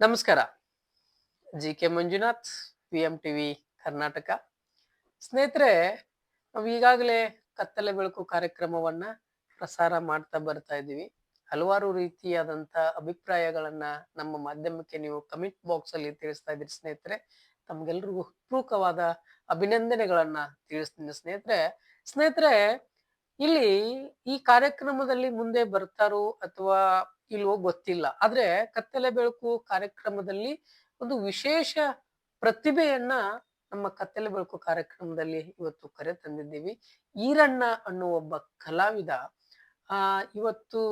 ನಮಸ್ಕಾರ. ಜಿ.ಕೆ. ಮಂಜುನಾಥ್, ಪಿ.ಎಂ.ಟಿ.ವಿ. ಕರ್ನಾಟಕ. ಸ್ನೇಹಿತರೆ, ನಾವು ಈಗಾಗಲೇ ಕತ್ತಲೆ ಬೆಳಕು ಕಾರ್ಯಕ್ರಮವನ್ನ ಪ್ರಸಾರ ಮಾಡ್ತಾ ಬರ್ತಾ ಇದ್ದೀವಿ. ಹಲವಾರು ರೀತಿಯಾದಂತ ಅಭಿಪ್ರಾಯಗಳನ್ನ ನಮ್ಮ ಮಾಧ್ಯಮಕ್ಕೆ ನೀವು ಕಮೆಂಟ್ ಬಾಕ್ಸ್ ಅಲ್ಲಿ ತಿಳಿಸ್ತಾ ಇದ್ದೀರಿ ಸ್ನೇಹಿತರೆ. ತಮ್ಗೆಲ್ರಿಗೂ ಹೃತ್ಪೂರ್ವಕವಾದ ಅಭಿನಂದನೆಗಳನ್ನ ತಿಳಿಸ್ತೀನಿ ಸ್ನೇಹಿತರೆ. ಸ್ನೇಹಿತರೆ, ಇಲ್ಲಿ ಈ ಕಾರ್ಯಕ್ರಮದಲ್ಲಿ ಮುಂದೆ ಬರ್ತಾರೋ ಅಥವಾ ಇಲ್ವೋ ಗೊತ್ತಿಲ್ಲ. ಆದ್ರೆ ಕತ್ತಲೆ ಬೆಳಕು ಕಾರ್ಯಕ್ರಮದಲ್ಲಿ ಒಂದು ವಿಶೇಷ ಪ್ರತಿಭೆಯನ್ನ ನಮ್ಮ ಕತ್ತಲೆ ಬೆಳಕು ಕಾರ್ಯಕ್ರಮದಲ್ಲಿ ಇವತ್ತು ಕರೆ ತಂದಿದ್ದೀವಿ. ಈರಣ್ಣ ಅನ್ನುವ ಒಬ್ಬ ಕಲಾವಿದ ಇವತ್ತು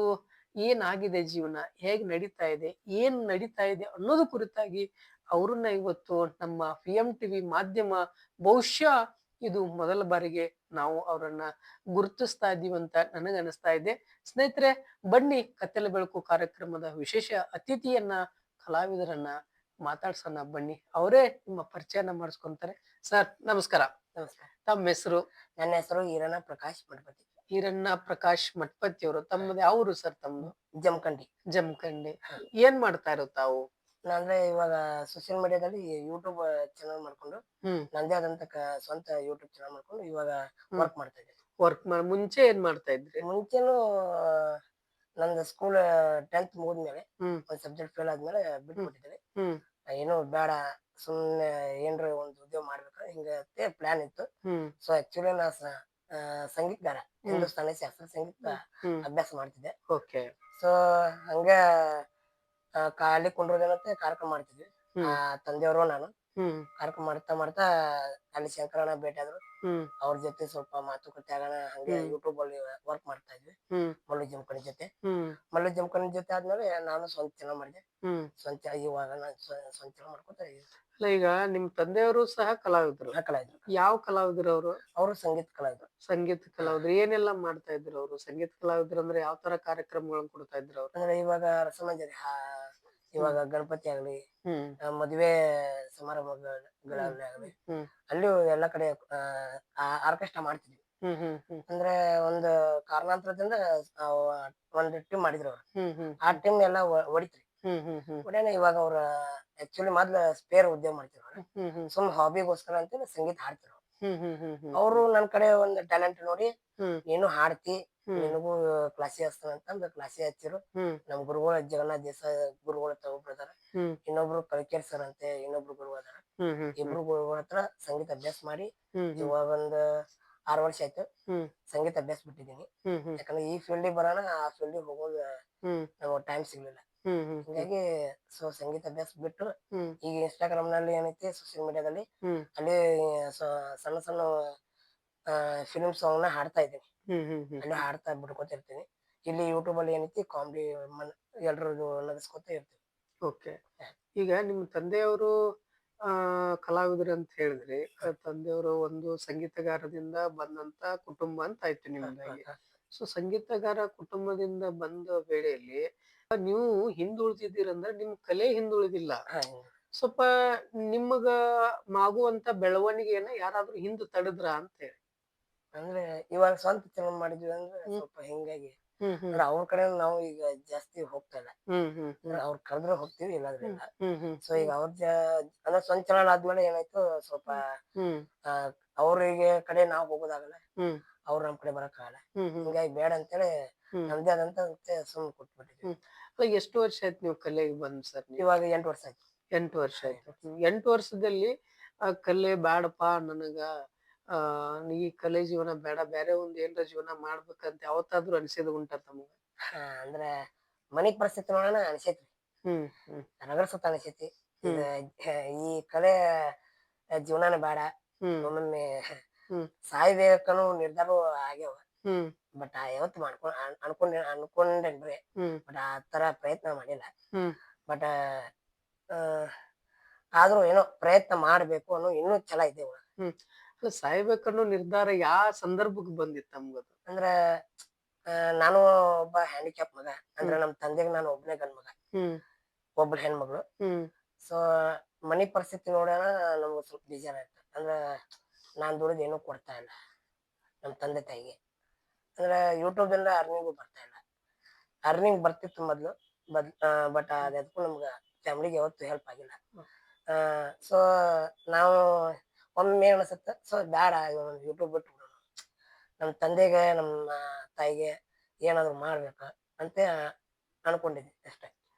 ಏನಾಗಿದೆ ಜೀವನ, ಹೇಗ್ ನಡೀತಾ ಇದೆ, ಏನ್ ನಡೀತಾ ಇದೆ ಅನ್ನೋದು ಕುರಿತಾಗಿ ಅವ್ರನ್ನ ಇವತ್ತು ನಮ್ಮ ಪಿ.ಎಂ.ಟಿ.ವಿ. ಮಾಧ್ಯಮ ಬಹುಶಃ ಇದು ಮೊದಲ ಬಾರಿಗೆ ನಾವು ಅವರನ್ನ ಗುರುತಿಸ್ತಾ ಇದೀವಿ ಅಂತ ನನಗನ್ನಿಸ್ತಾ ಇದೆ. ಸ್ನೇಹಿತರೆ, ಬನ್ನಿ ಕತ್ತಲೆ ಬೆಳಕು ಕಾರ್ಯಕ್ರಮದ ವಿಶೇಷ ಅತಿಥಿಯನ್ನ, ಕಲಾವಿದರನ್ನ ಮಾತಾಡ್ಸೋಣ ಬನ್ನಿ. ಅವರೇ ನಿಮ್ಮ ಪರಿಚಯನ ಮಾಡಿಸ್ಕೊಂತಾರೆ. ಸರ್ ನಮಸ್ಕಾರ. ನಮಸ್ಕಾರ. ತಮ್ಮ ಹೆಸರು? ನನ್ನ ಹೆಸರು ಈರಣ್ಣ ಪ್ರಕಾಶ್ ಮಠಪತಿ. ಈರಣ್ಣ ಪ್ರಕಾಶ್ ಮಠಪತಿ ಅವರು. ತಮ್ಮದು ಯಾವ ಊರು ಸರ್ ತಮ್ಮದು? ಜಮಖಂಡಿ. ಜಮಖಂಡಿ. ಏನ್ ಮಾಡ್ತಾ ಇರೋ ತಾವು? ಅಂದ್ರೆ ಇವಾಗ ಸೋಷಿಯಲ್ ಮೀಡಿಯಾದಲ್ಲಿ ಯೂಟ್ಯೂಬ್ ಚಾನಲ್ ಮಾಡ್ಕೊಂಡು ನಂದೇ ಆದಂತ ಸ್ವಂತ ಯೂಟ್ಯೂಬ್ ಚಾನಲ್ ಮಾಡ್ಕೊಂಡು ಇವಾಗ ವರ್ಕ್ ಮಾಡ್ತಾ ಇದ್ದೆ. ಮುಂಚೆ ಏನ್ ಮಾಡ್ತಾ ಇದ್ರಿ? ಮುಂಚೆನು ನಂದು ಸ್ಕೂಲ್ 10th ಮುಗಿದ್ಮೇಲೆ ಒಂದ್ ಸಬ್ಜೆಕ್ಟ್ ಫೇಲ್ ಆದ್ಮೇಲೆ ಬಿಟ್ಬಿಟ್ಟಿದ್ದೆ. ಏನು ಬೇಡ, ಸುಮ್ನೆ ಏನ್ರ ಒಂದು ಉದ್ಯೋಗ ಮಾಡ್ಬೇಕು ಹಿಂಗತ್ತೆ ಪ್ಲಾನ್ ಇತ್ತು. ಸೊ ಆಕ್ಚುಲಿ ನಾ ಸಂಗೀತಗಾರ, ಹಿಂದೂಸ್ತಾನಿ ಶಾಸ್ತ್ರೀಯ ಸಂಗೀತ ಅಭ್ಯಾಸ ಮಾಡ್ತಿದ್ದೆ. ಓಕೆ. ಸೊ ಹಂಗ ಖಾಲಿ ಕುಂಡ್ರೋದೇನಂತೆ ಕಾರ್ಯಕ್ರಮ ಮಾಡ್ತಿದ್ವಿ. ತಂದೆಯವರು ನಾನು ಕಾರ್ಯಕ್ರಮ ಮಾಡ್ತಾ ಮಾಡ್ತಾ ಅಲ್ಲಿ ಶಂಕರಣ್ಣ ಭೇಟಿ ಆದ್ರು. ಅವ್ರ ಜೊತೆ ಸ್ವಲ್ಪ ಮಾತುಕತೆ ಆಗೋಣ ಹಂಗೆ ಯೂಟ್ಯೂಬ್ ಅಲ್ಲಿ ವರ್ಕ್ ಮಾಡ್ತಾ ಇದ್ವಿ. ಮಲ್ಲು ಜಮಖಂಡಿ ಜೊತೆ. ಮಲ್ಲು ಜಮಖಂಡಿ ಜೊತೆ ಆದ್ಮೇಲೆ ನಾನು ಸ್ವಂತ ಚಾನಲ್ ಮಾಡಿದೆ. ಸ್ವಂತ ಇವಾಗ ನಾನು ಸ್ವಂತ ಚಾನಲ್ ಮಾಡ್ಕೊತಾ ಇದ್ದೀನಿ. ಅಲ್ಲ, ಈಗ ನಿಮ್ ತಂದೆಯವರು ಸಹ ಕಲಾವಿದರು? ಕಲಾವಿದ್ರು. ಯಾವ ಕಲಾವಿದರು ಅವರು? ಅವರು ಸಂಗೀತ ಕಲಾವಿದ್ರು. ಸಂಗೀತ ಕಲಾವಿದ್ರು. ಏನೆಲ್ಲ ಮಾಡ್ತಾ ಇದ್ರು ಅವರು? ಸಂಗೀತ ಕಲಾವಿದ್ರು ಅಂದ್ರೆ ಯಾವ ತರ ಕಾರ್ಯಕ್ರಮಗಳನ್ನ ಕೊಡ್ತಾ ಇದ್ರು ಅವ್ರು? ಅಂದ್ರೆ ಇವಾಗ ರಸಮಂಜರಿ, ಇವಾಗ ಗಣಪತಿ ಆಗ್ಲಿ, ಮದುವೆ ಸಮಾರಂಭಗಳಾಗ್ಲಿ ಆಗ್ಲಿ, ಅಲ್ಲಿಯೂ ಎಲ್ಲಾ ಕಡೆ ಆರ್ಕೆಸ್ಟ್ರಾ ಮಾಡ್ತಿದ್ವಿ. ಅಂದ್ರೆ ಒಂದು ಕಾರಣಾಂತರದಿಂದ ಒಂದ್ ಟೀಮ್ ಮಾಡಿದ್ರು ಅವ್ರು. ಆ ಟೀಮ್ ಎಲ್ಲ ಹೊಡಿತ್ರಿ. ಹೊಡ್ಯಾನ ಇವಾಗ ಅವ್ರ ಆಕ್ಚುಲಿ ಮೊದ್ಲ ಸ್ಪೇರ್ ಉದ್ಯೋಗ ಮಾಡ್ತಿದ್ರು ಅವ್ರು. ಸುಮ್ ಹಾಬಿಗೋಸ್ಕರ ಅಂತೇಳಿ ಸಂಗೀತ ಹಾಡ್ತಿರು. ಅವರು ನನ್ ಕಡೆ ಒಂದ್ ಟ್ಯಾಲೆಂಟ್ ನೋಡಿ, ನೀನು ಹಾಡ್ತಿ, ನಿನಗೂ ಕ್ಲಾಸಿಗೆ ಹಚ್ತಾನ ಅಂತಂದ್ ಕ್ಲಾಸಿಗೆ ಹಚ್ಚಿರು. ನಮ್ ಗುರುಗಳು ಜಗನ್ನಾಥ್ ದೇಸಾಯಿ ಗುರುಗಳು ಒಬ್ರು ಅದಾರ, ಇನ್ನೊಬ್ರು ಕಳ್ಕೇರ್ ಸರ್ ಅಂತೆ ಇನ್ನೊಬ್ರು ಗುರು ಅದಾರ. ಇಬ್ರು ಗುರುಗಳ ಹತ್ರ ಸಂಗೀತ ಅಭ್ಯಾಸ ಮಾಡಿ ಇವಾಗ ಒಂದ್ 6 ವರ್ಷ ಆಯ್ತು ಸಂಗೀತ ಅಭ್ಯಾಸ ಬಿಟ್ಟಿದ್ದೀನಿ. ಯಾಕಂದ್ರೆ ಈ ಫೀಲ್ಡಿಗೆ ಬರೋಣ, ಆ ಫೀಲ್ಡಿಗೆ ಹೋಗೋದು ನಮ್ಗೆ ಟೈಮ್ ಸಿಗ್ಲಿಲ್ಲ. ಹಿಂಗಾಗಿ ಸೊ ಸಂಗೀತ ಅಭ್ಯಾಸ ಬಿಟ್ಟು ಈಗ ಇನ್ಸ್ಟಾಗ್ರಾಮ್ ನಲ್ಲಿ ಏನೈತಿ, ಸೋಷಿಯಲ್ ಮೀಡಿಯಾದಲ್ಲಿ ಅಲ್ಲಿ ಸಣ್ಣ ಸಣ್ಣ ಫಿಲ್ಮ್ ಸಾಂಗ್ ನ ಹಾಡ್ತಾ ಇದ್ದೀನಿ. ಅಲ್ಲಿ ಹಾಡ್ತಾ ಬಿಡ್ಕೊತಿರ್ತೀನಿ. ಇಲ್ಲಿ ಯೂಟ್ಯೂಬ್ ಅಲ್ಲಿ ಏನೈತಿ ಕಾಮಿಡಿ ಎಲ್ರಿಗೂ ನಗಿಸ್ಕೊತ ಇರ್ತೀವಿ. ಓಕೆ. ಈಗ ನಿಮ್ ತಂದೆಯವರು ಕಲಾವಿದರು ಅಂತ ಹೇಳಿದ್ರಿ. ತಂದೆಯವರು ಒಂದು ಸಂಗೀತಗಾರದಿಂದ ಬಂದಂತ ಕುಟುಂಬ ಅಂತ ಆಯ್ತು ನಿಮ್ದಾಗಿ. ಸೊ ಸಂಗೀತಗಾರ ಕುಟುಂಬದಿಂದ ಬಂದ ವೇಳೆಯಲ್ಲಿ ನೀವು ಹಿಂದುಳಿದಿದ್ದೀರಂದ್ರೆ ನಿಮ್ ಕಲೆ ಹಿಂದುಳಿದಿಲ್ಲ. ಸ್ವಲ್ಪ ನಿಮಗ ಆಗುವಂತ ಬೆಳವಣಿಗೆಯನ್ನ ಯಾರಾದ್ರೂ ಹಿಂದ್ ತಡೆದ್ರ ಅಂತ ಹೇಳಿ? ಅಂದ್ರೆ ಇವಾಗ ಸ್ವಂತ ಚಾನಲ್ ಮಾಡಿದ್ವಿ ಅಂದ್ರೆ ಸ್ವಲ್ಪ ಹಿಂಗಾಗಿ ಅಂದ್ರೆ ಅವ್ರ ಕಡೆ ನಾವು ಈಗ ಜಾಸ್ತಿ ಹೋಗ್ತಾ ಇಲ್ಲ. ಅವ್ರ ಕರೆದ್ರೆ ಹೋಗ್ತೀವಿ, ಇಲ್ಲಾಂದ್ರೆ ಇಲ್ಲ. ಸೊ ಈಗ ಅಂದ್ರೆ ಸ್ವಂತ ಚಾನಲ್ ಆದ್ಮೇಲೆ ಏನಾಯ್ತು, ಸ್ವಲ್ಪ ಅವ್ರಿಗೆ ಕಡೆ ನಾವ್ ಹೋಗೋದಾಗಲ್ಲ, ಅವ್ರು ನಮ್ ಕಡೆ ಬರಕ್ಕಾಗಲ್ಲ. ಹಿಂಗಾಗಿ ಬೇಡ ಅಂತೇಳಿ ನಮ್ದೇ ಆದಂತ ಸುಮ್ನೆ ಕೊಟ್ಬಿಟ್ಟಿದ್ವಿ. ಎಷ್ಟು ವರ್ಷ ಆಯ್ತು ನೀವು ಕಲೆಗೆ ಬಂದ್ ಸರ್? ಇವಾಗ 8 ವರ್ಷ ಆಯ್ತು. 8 ವರ್ಷ ಆಯ್ತು. 8 ವರ್ಷದಲ್ಲಿ ಕಲೆ ಬ್ಯಾಡಪ್ಪ ನನಗ, ಈ ಕಲೆ ಜೀವನ ಬೇಡ, ಬೇರೆ ಒಂದ್ ಏನ್ರ ಜೀವನ ಮಾಡ್ಬೇಕಂತ ಯಾವತ್ತಾದ್ರೂ ಅನ್ಸಿದ್ ಉಂಟ ತಮಗ? ಅಂದ್ರೆ ಮನಿ ಪರಿಸ್ಥಿತಿ ನೋಡೋಣ ಅನ್ಸೈತ್ರಿ. ನಗರ ಸುತ್ತ ಅನ್ಸೈತಿ. ಈ ಕಲೆ ಜೀವನಾನ ಬೇಡ, ಒಮ್ಮೊಮ್ಮೆ ಸಾಯ್ಬೇಕನ್ನೋ ನಿರ್ಧಾರ ಆಗ್ಯಾವ. ಬಟ್ ಯಾವತ್ತು ಅನ್ಕೊಂಡೇನ್ರಿ. ಬಟ್ ಆ ತರ ಪ್ರಯತ್ನ ಮಾಡಿಲ್ಲ. ಬಟ್ ಆದ್ರೂ ಏನೋ ಪ್ರಯತ್ನ ಮಾಡ್ಬೇಕು ಅನ್ನೋ ಇನ್ನೂ ಛಲ ಇದೆ. ಸಾಯ್ಬೇಕನ್ನೋ ನಿರ್ಧಾರ ಯಾವ ಸಂದರ್ಭಕ್ಕೆ ಬಂದಿತ್ತು ತಮ್ಗದು? ಅಂದ್ರ ನಾನು ಒಬ್ಬ ಹ್ಯಾಂಡಿಕ್ಯಾಪ್ ಮಗ. ಅಂದ್ರೆ ನಮ್ ತಂದೆಗೆ ನಾನು ಒಬ್ಬನೇ ಗಂಡ್ ಮಗ, ಒಬ್ಳು ಹೆಣ್ಮಗಳು. ಸೊ ಮನಿ ಪರಿಸ್ಥಿತಿ ನೋಡೋಣ ನಮ್ಗೆ ಸ್ವಲ್ಪ ಬೇಜಾರಾಯ್ತು. ಅಂದ್ರ ನಾನ್ ದುಡಿದ್ ಏನೂ ಕೊಡ್ತಾ ಇಲ್ಲ ನಮ್ ತಂದೆ ತಾಯಿಗೆ. ಅಂದ್ರೆ ಯೂಟ್ಯೂಬ್ ಇಂದ ಅರ್ನಿಂಗು ಬರ್ತಾ ಇಲ್ಲ. ಅರ್ನಿಂಗ್ ಬರ್ತಿತ್ತು ಮೊದ್ಲು, ಬಟ್ ಅದಕ್ಕೂ ನಮ್ಗ ಫ್ಯಾಮಿಲಿಗೆ ಯಾವತ್ತು ಹೆಲ್ಪ್ ಆಗಿಲ್ಲ. ಸೊ ನಾವು ಒಮ್ಮೆ ಅನಿಸುತ್ತೆ, ಸೊ ಬ್ಯಾಡ ಯೂಟ್ಯೂಬ್ ಬಿಟ್ಟು ನಮ್ಮ ತಂದೆಗೆ ನಮ್ಮ ತಾಯಿಗೆ ಏನಾದ್ರು ಮಾಡ್ಬೇಕ ಅಂತ ಅನ್ಕೊಂಡಿದ್ವಿ ಅಷ್ಟೇ.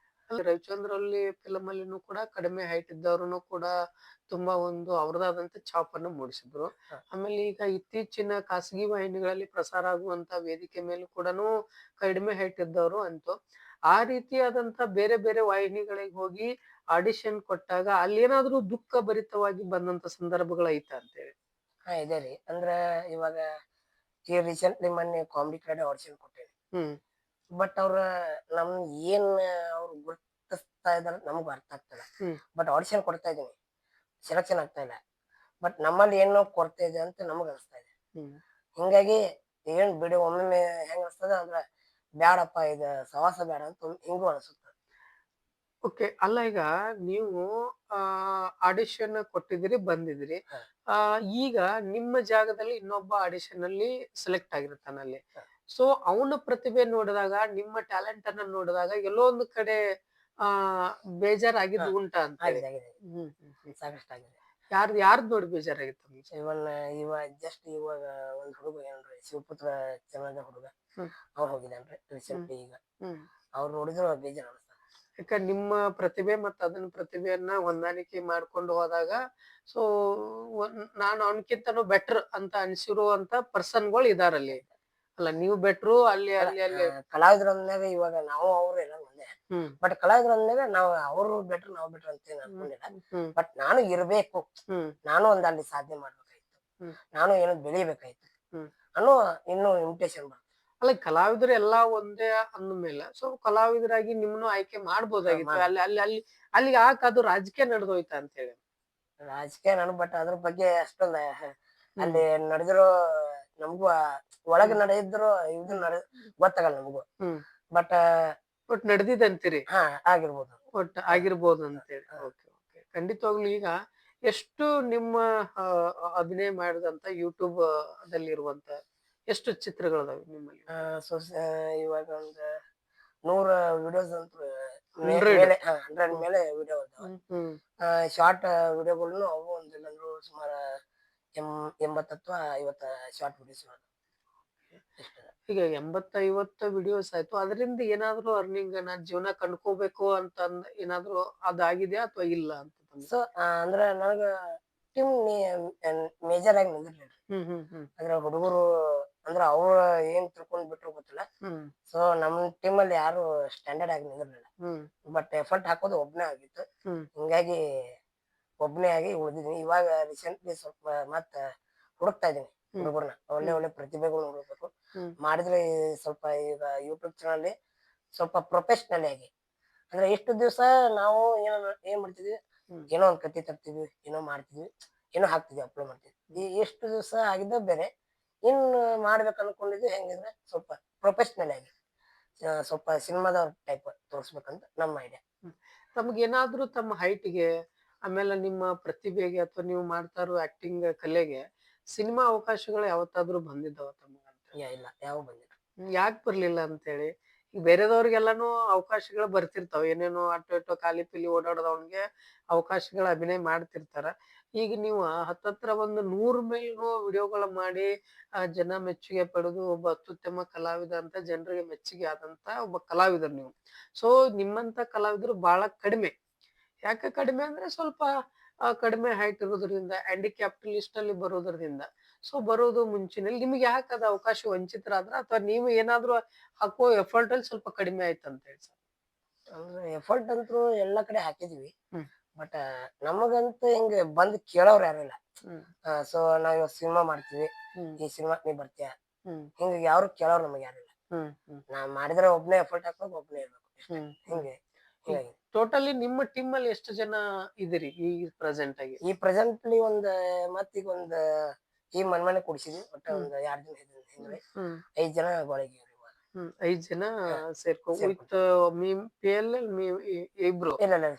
ಅಲ್ಲಿ ರವಿಚಂದ್ರ ಫಿಲಂ ಅಲ್ಲಿನೂ ಕೂಡ ಕಡಿಮೆ ಹೈಟ್ ಇದ್ದವ್ರುನು ಕೂಡ ತುಂಬಾ ಒಂದು ಅವ್ರದಾದಂತ ಛಾಪನ್ನು ಮೂಡಿಸಿದ್ರು. ಹ. ಆಮೇಲೆ ಈಗ ಇತ್ತೀಚಿನ ಖಾಸಗಿ ವಾಹಿನಿಗಳಲ್ಲಿ ಪ್ರಸಾರ ಆಗುವಂತ ವೇದಿಕೆ ಮೇಲೂ ಕೂಡನು ಕಡಿಮೆ ಹೈಟ್ ಇದ್ದವರು ಅಂತು ಆ ರೀತಿಯಾದಂತ ಬೇರೆ ಬೇರೆ ವಾಹಿನಿಗಳಿಗೆ ಹೋಗಿ ಆಡಿಷನ್ ಕೊಟ್ಟಾಗ ಅಲ್ಲೇನಾದ್ರೂ ದುಃಖ ಭರಿತವಾಗಿ ಬಂದಂತ ಸಂದರ್ಭಗಳು ಐತಾ ಅಂತೇಳಿ. ಹಾ ಇದೆ ರೀ. ಅಂದ್ರ ಇವಾಗ ಈ ರೀಸೆಂಟ್ಲಿ ಮೊನ್ನೆ ಕಾಮಿಡಿ ಕಡೆ ಆಡಿಷನ್ ಕೊಟ್ಟೇವಿ. ಹ್ಮ್ ಬಟ್ ಅವ್ರ ನಮ್ ಏನ್ ಅವ್ರು ಗುರುತಿಸ್ತಾ ಇದಾರೆ ನಮಗೂ ಅರ್ಥ ಆಗ್ತಿಲ್ಲ. ಹ್ಮ್ ಬಟ್ ಆಡಿಷನ್ ಕೊಡ್ತಾ ಇದೀನಿ, ಸೆಲೆಕ್ಷನ್ ಆಗ್ತಾ ಇಲ್ಲ. ಬಟ್ ನಮ್ಮಲ್ಲಿ ಏನೋ ಕೊರತೆ ಇದೆ ಅಂತ ನಮಗ್ ಅನಿಸ್ತಾ ಇದೆ. ಹ್ಮ್ ಹಿಂಗಾಗಿ ಏನ್ ಬಿಡಿ ಒಮ್ಮೊಮ್ಮೆ ಹೆಂಗ್ ಅನ್ಸ್ತದ ಅಂದ್ರ ಬ್ಯಾಡಪ್ಪ ಇದ ಸವಾಸ ಬ್ಯಾಡ ಅಂತ ಹಿಂಗೂ ಅನ್ಸುತ್ತ. ಓಕೆ. ಅಲ್ಲ ಈಗ ನೀವು ಆಡಿಷನ್ ಕೊಟ್ಟಿದ್ದೀರಿ, ಬಂದಿದ್ದೀರಿ. ಹ. ಈಗ ನಿಮ್ಮ ಜಾಗದಲ್ಲಿ ಇನ್ನೊಬ್ಬ ಆಡಿಷನ್ ಅಲ್ಲಿ ಸೆಲೆಕ್ಟ್ ಆಗಿರ್ತಾನೆ ಅಲ್ಲಿ. ಹ. ಸೊ ಅವನ ಪ್ರತಿಭೆ ನೋಡಿದಾಗ, ನಿಮ್ಮ ಟ್ಯಾಲೆಂಟ್ ಅನ್ನ ನೋಡಿದಾಗ ಎಲ್ಲೋ ಒಂದು ಕಡೆ ಆ ಹಾ ಬೇಜಾರಾಗಿದ್ದು ಉಂಟಾ ಅಂತೇಳಿ. ಆಗಿದೆ ಆಗಿದೆ, ಸಾಕಷ್ಟು ಆಗಿದೆ. ಯಾರ್ದ್ ನೋಡಿ ಬೇಜಾರಾಗಿತ್ತು ನಿಮ್ಗೆ? ಇವನ್ ಇವಾಗ ಜಸ್ಟ್ ಇವಾಗ ಒಂದ್ ಹುಡುಗ ಏನ್ರಿ ಶಿವಪುತ್ರ ಚನ್ನದ ಹುಡುಗ, ಹ್ಮ್ ಅವ್ರು ಹೋಗಿದ್ದಾನ್ರಿ ಹ್ಮ್ ರೀಸೆಂಟ್ಲಿ ಈಗ. ಹ್ಮ್ ಅವ್ರು ನೋಡಿದ್ರು ಬೇಜಾರ್ ಅನಿಸ್ತದ. ಯಾಕಂದ್ರೆ ನಿಮ್ಮ ಪ್ರತಿಭೆ ಮತ್ತು ಅದನ್ನ ಪ್ರತಿಭೆಯನ್ನ ಹೊಂದಾಣಿಕೆ ಮಾಡ್ಕೊಂಡು ಹೋದಾಗ ಸೊ ನಾನು ಅವನಕ್ಕಿಂತನೂ ಬೆಟರ್ ಅಂತ ಅನ್ಸಿರುವಂತ ಪರ್ಸನ್ಗಳು ಇದಾರಲ್ಲಿ. ಅಲ್ಲ ನೀವು ಬೆಟ್ರು ಅಲ್ಲಿ ಅಲ್ಲ ಅಲ್ಲಿ ಅಲ್ಲಿ. ಕಲಾವಿದ್ರ ಅಂದ್ಮ್ಯಾಗ ಇವಾಗ ನಾವು ಅವ್ರು ಎಲ್ಲ ಒಂದೇ. ಹ್ಮ್ ಬಟ್ ಕಲಾವಿದ್ರ ಅಂದ್ಮ್ಯಾಗ ನಾವು ಅವರು ಬೆಟರ್ ನಾವು ಬೆಟರ್ ಅಂತ ಏನ್ ಹ್ಮ್ ಅನ್ಕೊಂಡಿಲ್ಲ. ಹ್ಮ್ ಬಟ್ ನಾನು ಇರ್ಬೇಕು, ಹ್ಮ್ ನಾನು ಒಂದ್ ಅಲ್ಲಿ ಸಾಧನೆ ಮಾಡ್ಬೇಕಾಯ್ತು, ಹ್ಮ್ ನಾನು ಏನೋ ಬೆಳಿಬೇಕಾಯ್ತು ಹ್ಮ್ ಅನ್ನೋ ಇನ್ನೂ ಇನ್ವಿಟೇಷನ್ ಬರ್ತದೆ. ಅಲ್ಲ ಕಲಾವಿದರು ಎಲ್ಲಾ ಒಂದೇ ಅಂದ್ಮೇಲೆ ಸೊ ಕಲಾವಿದರಾಗಿ ನಿಮ್ನು ಆಯ್ಕೆ ಮಾಡ್ಬೋದಾಗಿತ್ತು. ಮಾಡ್ಬೋದು. ಅಲ್ಲಿ ಅಲ್ಲಿ ಅಲ್ಲಿ ಅಲ್ಲಿ ಯಾಕೆ ಅದು ರಾಜಕೀಯ ನಡೆದೋಯ್ತಾ ಅಂತ ಹೇಳಿ. ರಾಜಕೀಯ ನಾನು ಬಟ್ ಅದ್ರ ಬಗ್ಗೆ ಅಷ್ಟೊಂದ ಹ್ಮ್ ಅಲ್ಲಿ ನಡೆದಿರೋ ನಮಗೂ ಒಳಗ್ ಹ್ಮ್ ನಡೆದಿದ್ರು ಇದು ಹ್ಮ್ ಗೊತ್ತಾಗಲ್ಲ ನಮಗೂ. ಹ್ಮ್ ಬಟ್ ಒಟ್ ನಡೆದಿದಂತೀರಿ. ಹಾ ಆಗಿರ್ಬೋದು. ಒಟ್ಟು ಆಗಿರ್ಬೋದು ಹ, ಅಂತೇಳಿ. ಹ. Okay okay. ಖಂಡಿತವಾಗ್ಲೂ ಈಗ ಎಷ್ಟು ನಿಮ್ಮ ಅಭಿನಯ ಮಾಡಿದಂತ ಯೂಟ್ಯೂಬ್ ದಲ್ಲಿರುವಂತ ಎಷ್ಟು ಚಿತ್ರಗಳದಾವೆ ನಿಮ್ಮಲ್ಲಿ? ಸೊ ಇವಾಗ ಒಂದು 100 ವಿಡಿಯೋಸ್ ಅಂತೂ 100. ಮೇಲೆ 100 ಹ್ಮ್ ಮೇಲೆ ವಿಡಿಯೋ ಅದಾವ. ಹ್ಮ್ ಹ್ಮ್ ಶಾರ್ಟ್ ವಿಡಿಯೋಗಳನ್ನು ಅವು ಒಂದಿಲ್ಲ ಅಂದ್ರು ಸುಮಾರು 80 ಅಥವಾ 50 ಶಾರ್ಟ್ ವಿಡಿಯೋಸ್ ಇಷ್ಟ. ಈಗ 80-50 ವಿಡಿಯೋಸ್ ಆಯ್ತು. ಅದರಿಂದ ಏನಾದ್ರು ಅರ್ನಿಂಗ್ ನಾನ್ ಜೀವನ ಕಂಡ್ಕೋಬೇಕು ಅಂತಂದ್ ಏನಾದ್ರು ಅದಾಗಿದ್ಯಾ ಅಥವಾ ಇಲ್ಲ ಅಂತ ತಮ್ಗೆ? ಸೊ ಅಂದ್ರ ನನಗ ಟೀಮ್ ಮೇಜರ್ ಆಗಿ ನಿಂದಿರ್ಲಿಲ್ಲ. ಹ್ಮ್ ಹ್ಮ್ ಹ್ಮ್ ಅಂದ್ರೆ ಹುಡುಗರು ಅಂದ್ರ ಅವ್ರ ಏನ್ ತಿಳ್ಕೊಂಡ್ ಬಿಟ್ರು ಗೊತ್ತಿಲ್ಲ. ಹ್ಮ್ ಸೊ ನಮ್ ಟೀಮ್ ಅಲ್ಲಿ ಯಾರು ಸ್ಟ್ಯಾಂಡರ್ಡ್ ಆಗಿ ನಿಂದಿರ್ಲಿಲ್ಲ. ಹ್ಮ್ ಬಟ್ ಎಫರ್ಟ್ ಹಾಕೋದು ಒಬ್ನೇ ಆಗಿತ್ತು. ಹ್ಮ್ ಹಿಂಗಾಗಿ ಒಬ್ನೇ ಆಗಿ ಉಳಿದಿದ್ದೀನಿ. ಇವಾಗ ರೀಸೆಂಟ್ಲಿ ಸ್ವಲ್ಪ ಮತ್ತ ಹುಡುಕ್ತಾ ಇದೀನಿ ಹ್ಮ್ ಹುಡುಗರ್ನ, ಒಳ್ಳೆ ಹ್ಮ್ ಒಳ್ಳೆ ಪ್ರತಿಭೆಗಳು ಹುಡುಕ್ಬೇಕು. ಹ್ಮ್ ಮಾಡಿದ್ರೆ ಸ್ವಲ್ಪ ಈಗ ಯೂಟ್ಯೂಬ್ ಚಾನಲ್ ಸ್ವಲ್ಪ ಪ್ರೊಫೆಷನಲ್ ಆಗಿ, ಅಂದ್ರೆ ಇಷ್ಟು ದಿವಸ ನಾವು ಏನ್ ಮಾಡ್ತಿದ್ವಿ, ಹ್ಮ್ ಏನೋ ಒಂದ್ ಕತೆ ತರ್ತಿದ್ವಿ, ಏನೋ ಮಾಡ್ತಿದ್ವಿ, ಏನೋ ಹಾಕ್ತಿದ್ವಿ, ಅಪ್ಲೋಡ್ ಮಾಡ್ತಿದ್ವಿ. ಈ ಎಷ್ಟು ದಿವಸ ಆಗಿದ್ದ ಬೇರೆ. ಇನ್ನು ಮಾಡ್ಬೇಕು ಅನ್ಕೊಂಡಿದ್ವಿ ಹೆಂಗಿದ್ರೆ ಸ್ವಲ್ಪ ಪ್ರೊಫೆಷನಲ್ ಆಗಿ ಸ್ವಲ್ಪ ಸಿನಿಮಾದ ಟೈಪ್ ತೋರಿಸ್ಬೇಕಂತ ನಮ್ಮ ಐಡಿಯಾ. ತಮಗೇನಾದ್ರೂ ತಮ್ಮ ಹೈಟ್‌ಗೆ ಆಮೇಲೆ ನಿಮ್ಮ ಪ್ರತಿಭೆಗೆ ಅಥವಾ ನೀವು ಮಾಡ್ತಾ ಇರೋ ಆಕ್ಟಿಂಗ್ ಕಲೆಗೆ ಸಿನಿಮಾ ಅವಕಾಶಗಳು ಯಾವತ್ತಾದ್ರೂ ಬಂದಿದ್ದಾವ ತಮಗಂತ? ಇಲ್ಲ ಯಾವ ಬಂದಿಲ್ಲ. ಯಾಕ್ ಬರ್ಲಿಲ್ಲ ಅಂತೇಳಿ? ಈಗ ಬೇರೆದವ್ರಿಗೆಲ್ಲಾನು ಅವಕಾಶಗಳು ಬರ್ತಿರ್ತಾವ. ಏನೇನೋ ಅಟೋ ಇಟೋ ಖಾಲಿ ಪೀಲಿ ಓಡಾಡ್ದವ್ನಿಗೆ ಅವಕಾಶಗಳ ಅಭಿನಯ ಮಾಡ್ತಿರ್ತಾರ. ಈಗ ನೀವು ಹತ್ತತ್ರ ಒಂದು 100 ಮೇಲೂ ವಿಡಿಯೋಗಳ ಮಾಡಿ ಜನ ಮೆಚ್ಚುಗೆ ಪಡೆದು ಒಬ್ಬ ಅತ್ಯುತ್ತಮ ಕಲಾವಿದ ಅಂತ ಜನರಿಗೆ ಮೆಚ್ಚುಗೆ ಆದಂತ ಒಬ್ಬ ಕಲಾವಿದರು ನೀವು. ಸೊ ನಿಮ್ಮಂತ ಕಲಾವಿದರು ಬಹಳ ಕಡಿಮೆ. ಯಾಕೆ ಕಡಿಮೆ ಅಂದ್ರೆ ಸ್ವಲ್ಪ ಕಡಿಮೆ ಹೈಟ್ ಇರೋದ್ರಿಂದ, ಹ್ಯಾಂಡಿಕ್ಯಾಪ್ಟ್ ಲಿಸ್ಟ್ ಅಲ್ಲಿ ಬರೋದ್ರಿಂದ. ಸೊ ಬರೋದು ಮುಂಚಿನಲ್ಲಿ ನಿಮ್ಗೆ ಯಾಕೆ ಅದು ಅವಕಾಶ ವಂಚಿತರಾದ್ರ ಅಥವಾ ನೀವು ಏನಾದ್ರು ಹಾಕೋ ಎಫರ್ಟ್ ಅಲ್ಲಿ ಸ್ವಲ್ಪ ಕಡಿಮೆ ಆಯ್ತಂತ ಹೇಳಿ ಸರ್? ಅಂದ್ರೆ ಎಫರ್ಟ್ ಅಂತೂ ಎಲ್ಲಾ ಕಡೆ ಹಾಕಿದ್ವಿ. ಹ್ಮ್ ಬಟ್ ನಮಗಂತೂ ಹಿಂಗ ಬಂದ್ ಕೇಳೋರ್ ಯಾರಿಲ್ಲ. ಹ್ಮ್ ಸೊ ನಾವ್ ಇವಾಗ ಸಿನಿಮಾ ಮಾಡ್ತೀವಿ, ಹ್ಮ್ ಈ ಸಿನಿಮಾಕ್ ನೀ ಬರ್ತೀಯ, ಹ್ಮ್ ಹಿಂಗ ಯಾರು ಕೇಳೋರ್ ನಮಗ್ ಯಾರಿಲ್ಲ. ಹ್ಮ್ ಹ್ಮ್ ನಾ ಮಾಡಿದ್ರೆ ಒಬ್ನೇ ಎಫರ್ಟ್ ಹಾಕ್ಬೇಕು, ಒಬ್ನೇ ಇರ್ಬೇಕು ಇಷ್ಟೇ. ಹ್ಮ್ ಹ್ಮ್ ಹಿಂಗೆ ಈಗ ಹಿಂಗಾಗಿ ಟೋಟಲಿ ನಿಮ್ಮ ಟೀಮ್ ಅಲ್ಲಿ ಎಷ್ಟು ಜನ ಇದೀರಿ ಈಗ ಪ್ರೆಸೆಂಟ್ ಆಗಿ? ಈ ಪ್ರೆಸೆಂಟ್ಲಿ ಮತ್ತೀಗ ಈ ಮನೆ ಕುಡಿಸಿದ್ವಿ. ಒಟ್ಟ ಹ್ಮ್ ಒಂದ್ 2 ದಿನ ಹಿಂದ್ಗಡೆ ಹ್ಮ್ 5 ಜನ ಗೋಳಿಗೆ ಇವಾಗ. 5 ಜನ ಸೇರ್ಕೊ ವಿತ್ ಸೇರ್ಕೊಂಡ್ವಿ. ಮೀ PLL ಇಬ್ರು ಇಲ್ಲ ಇಲ್ಲ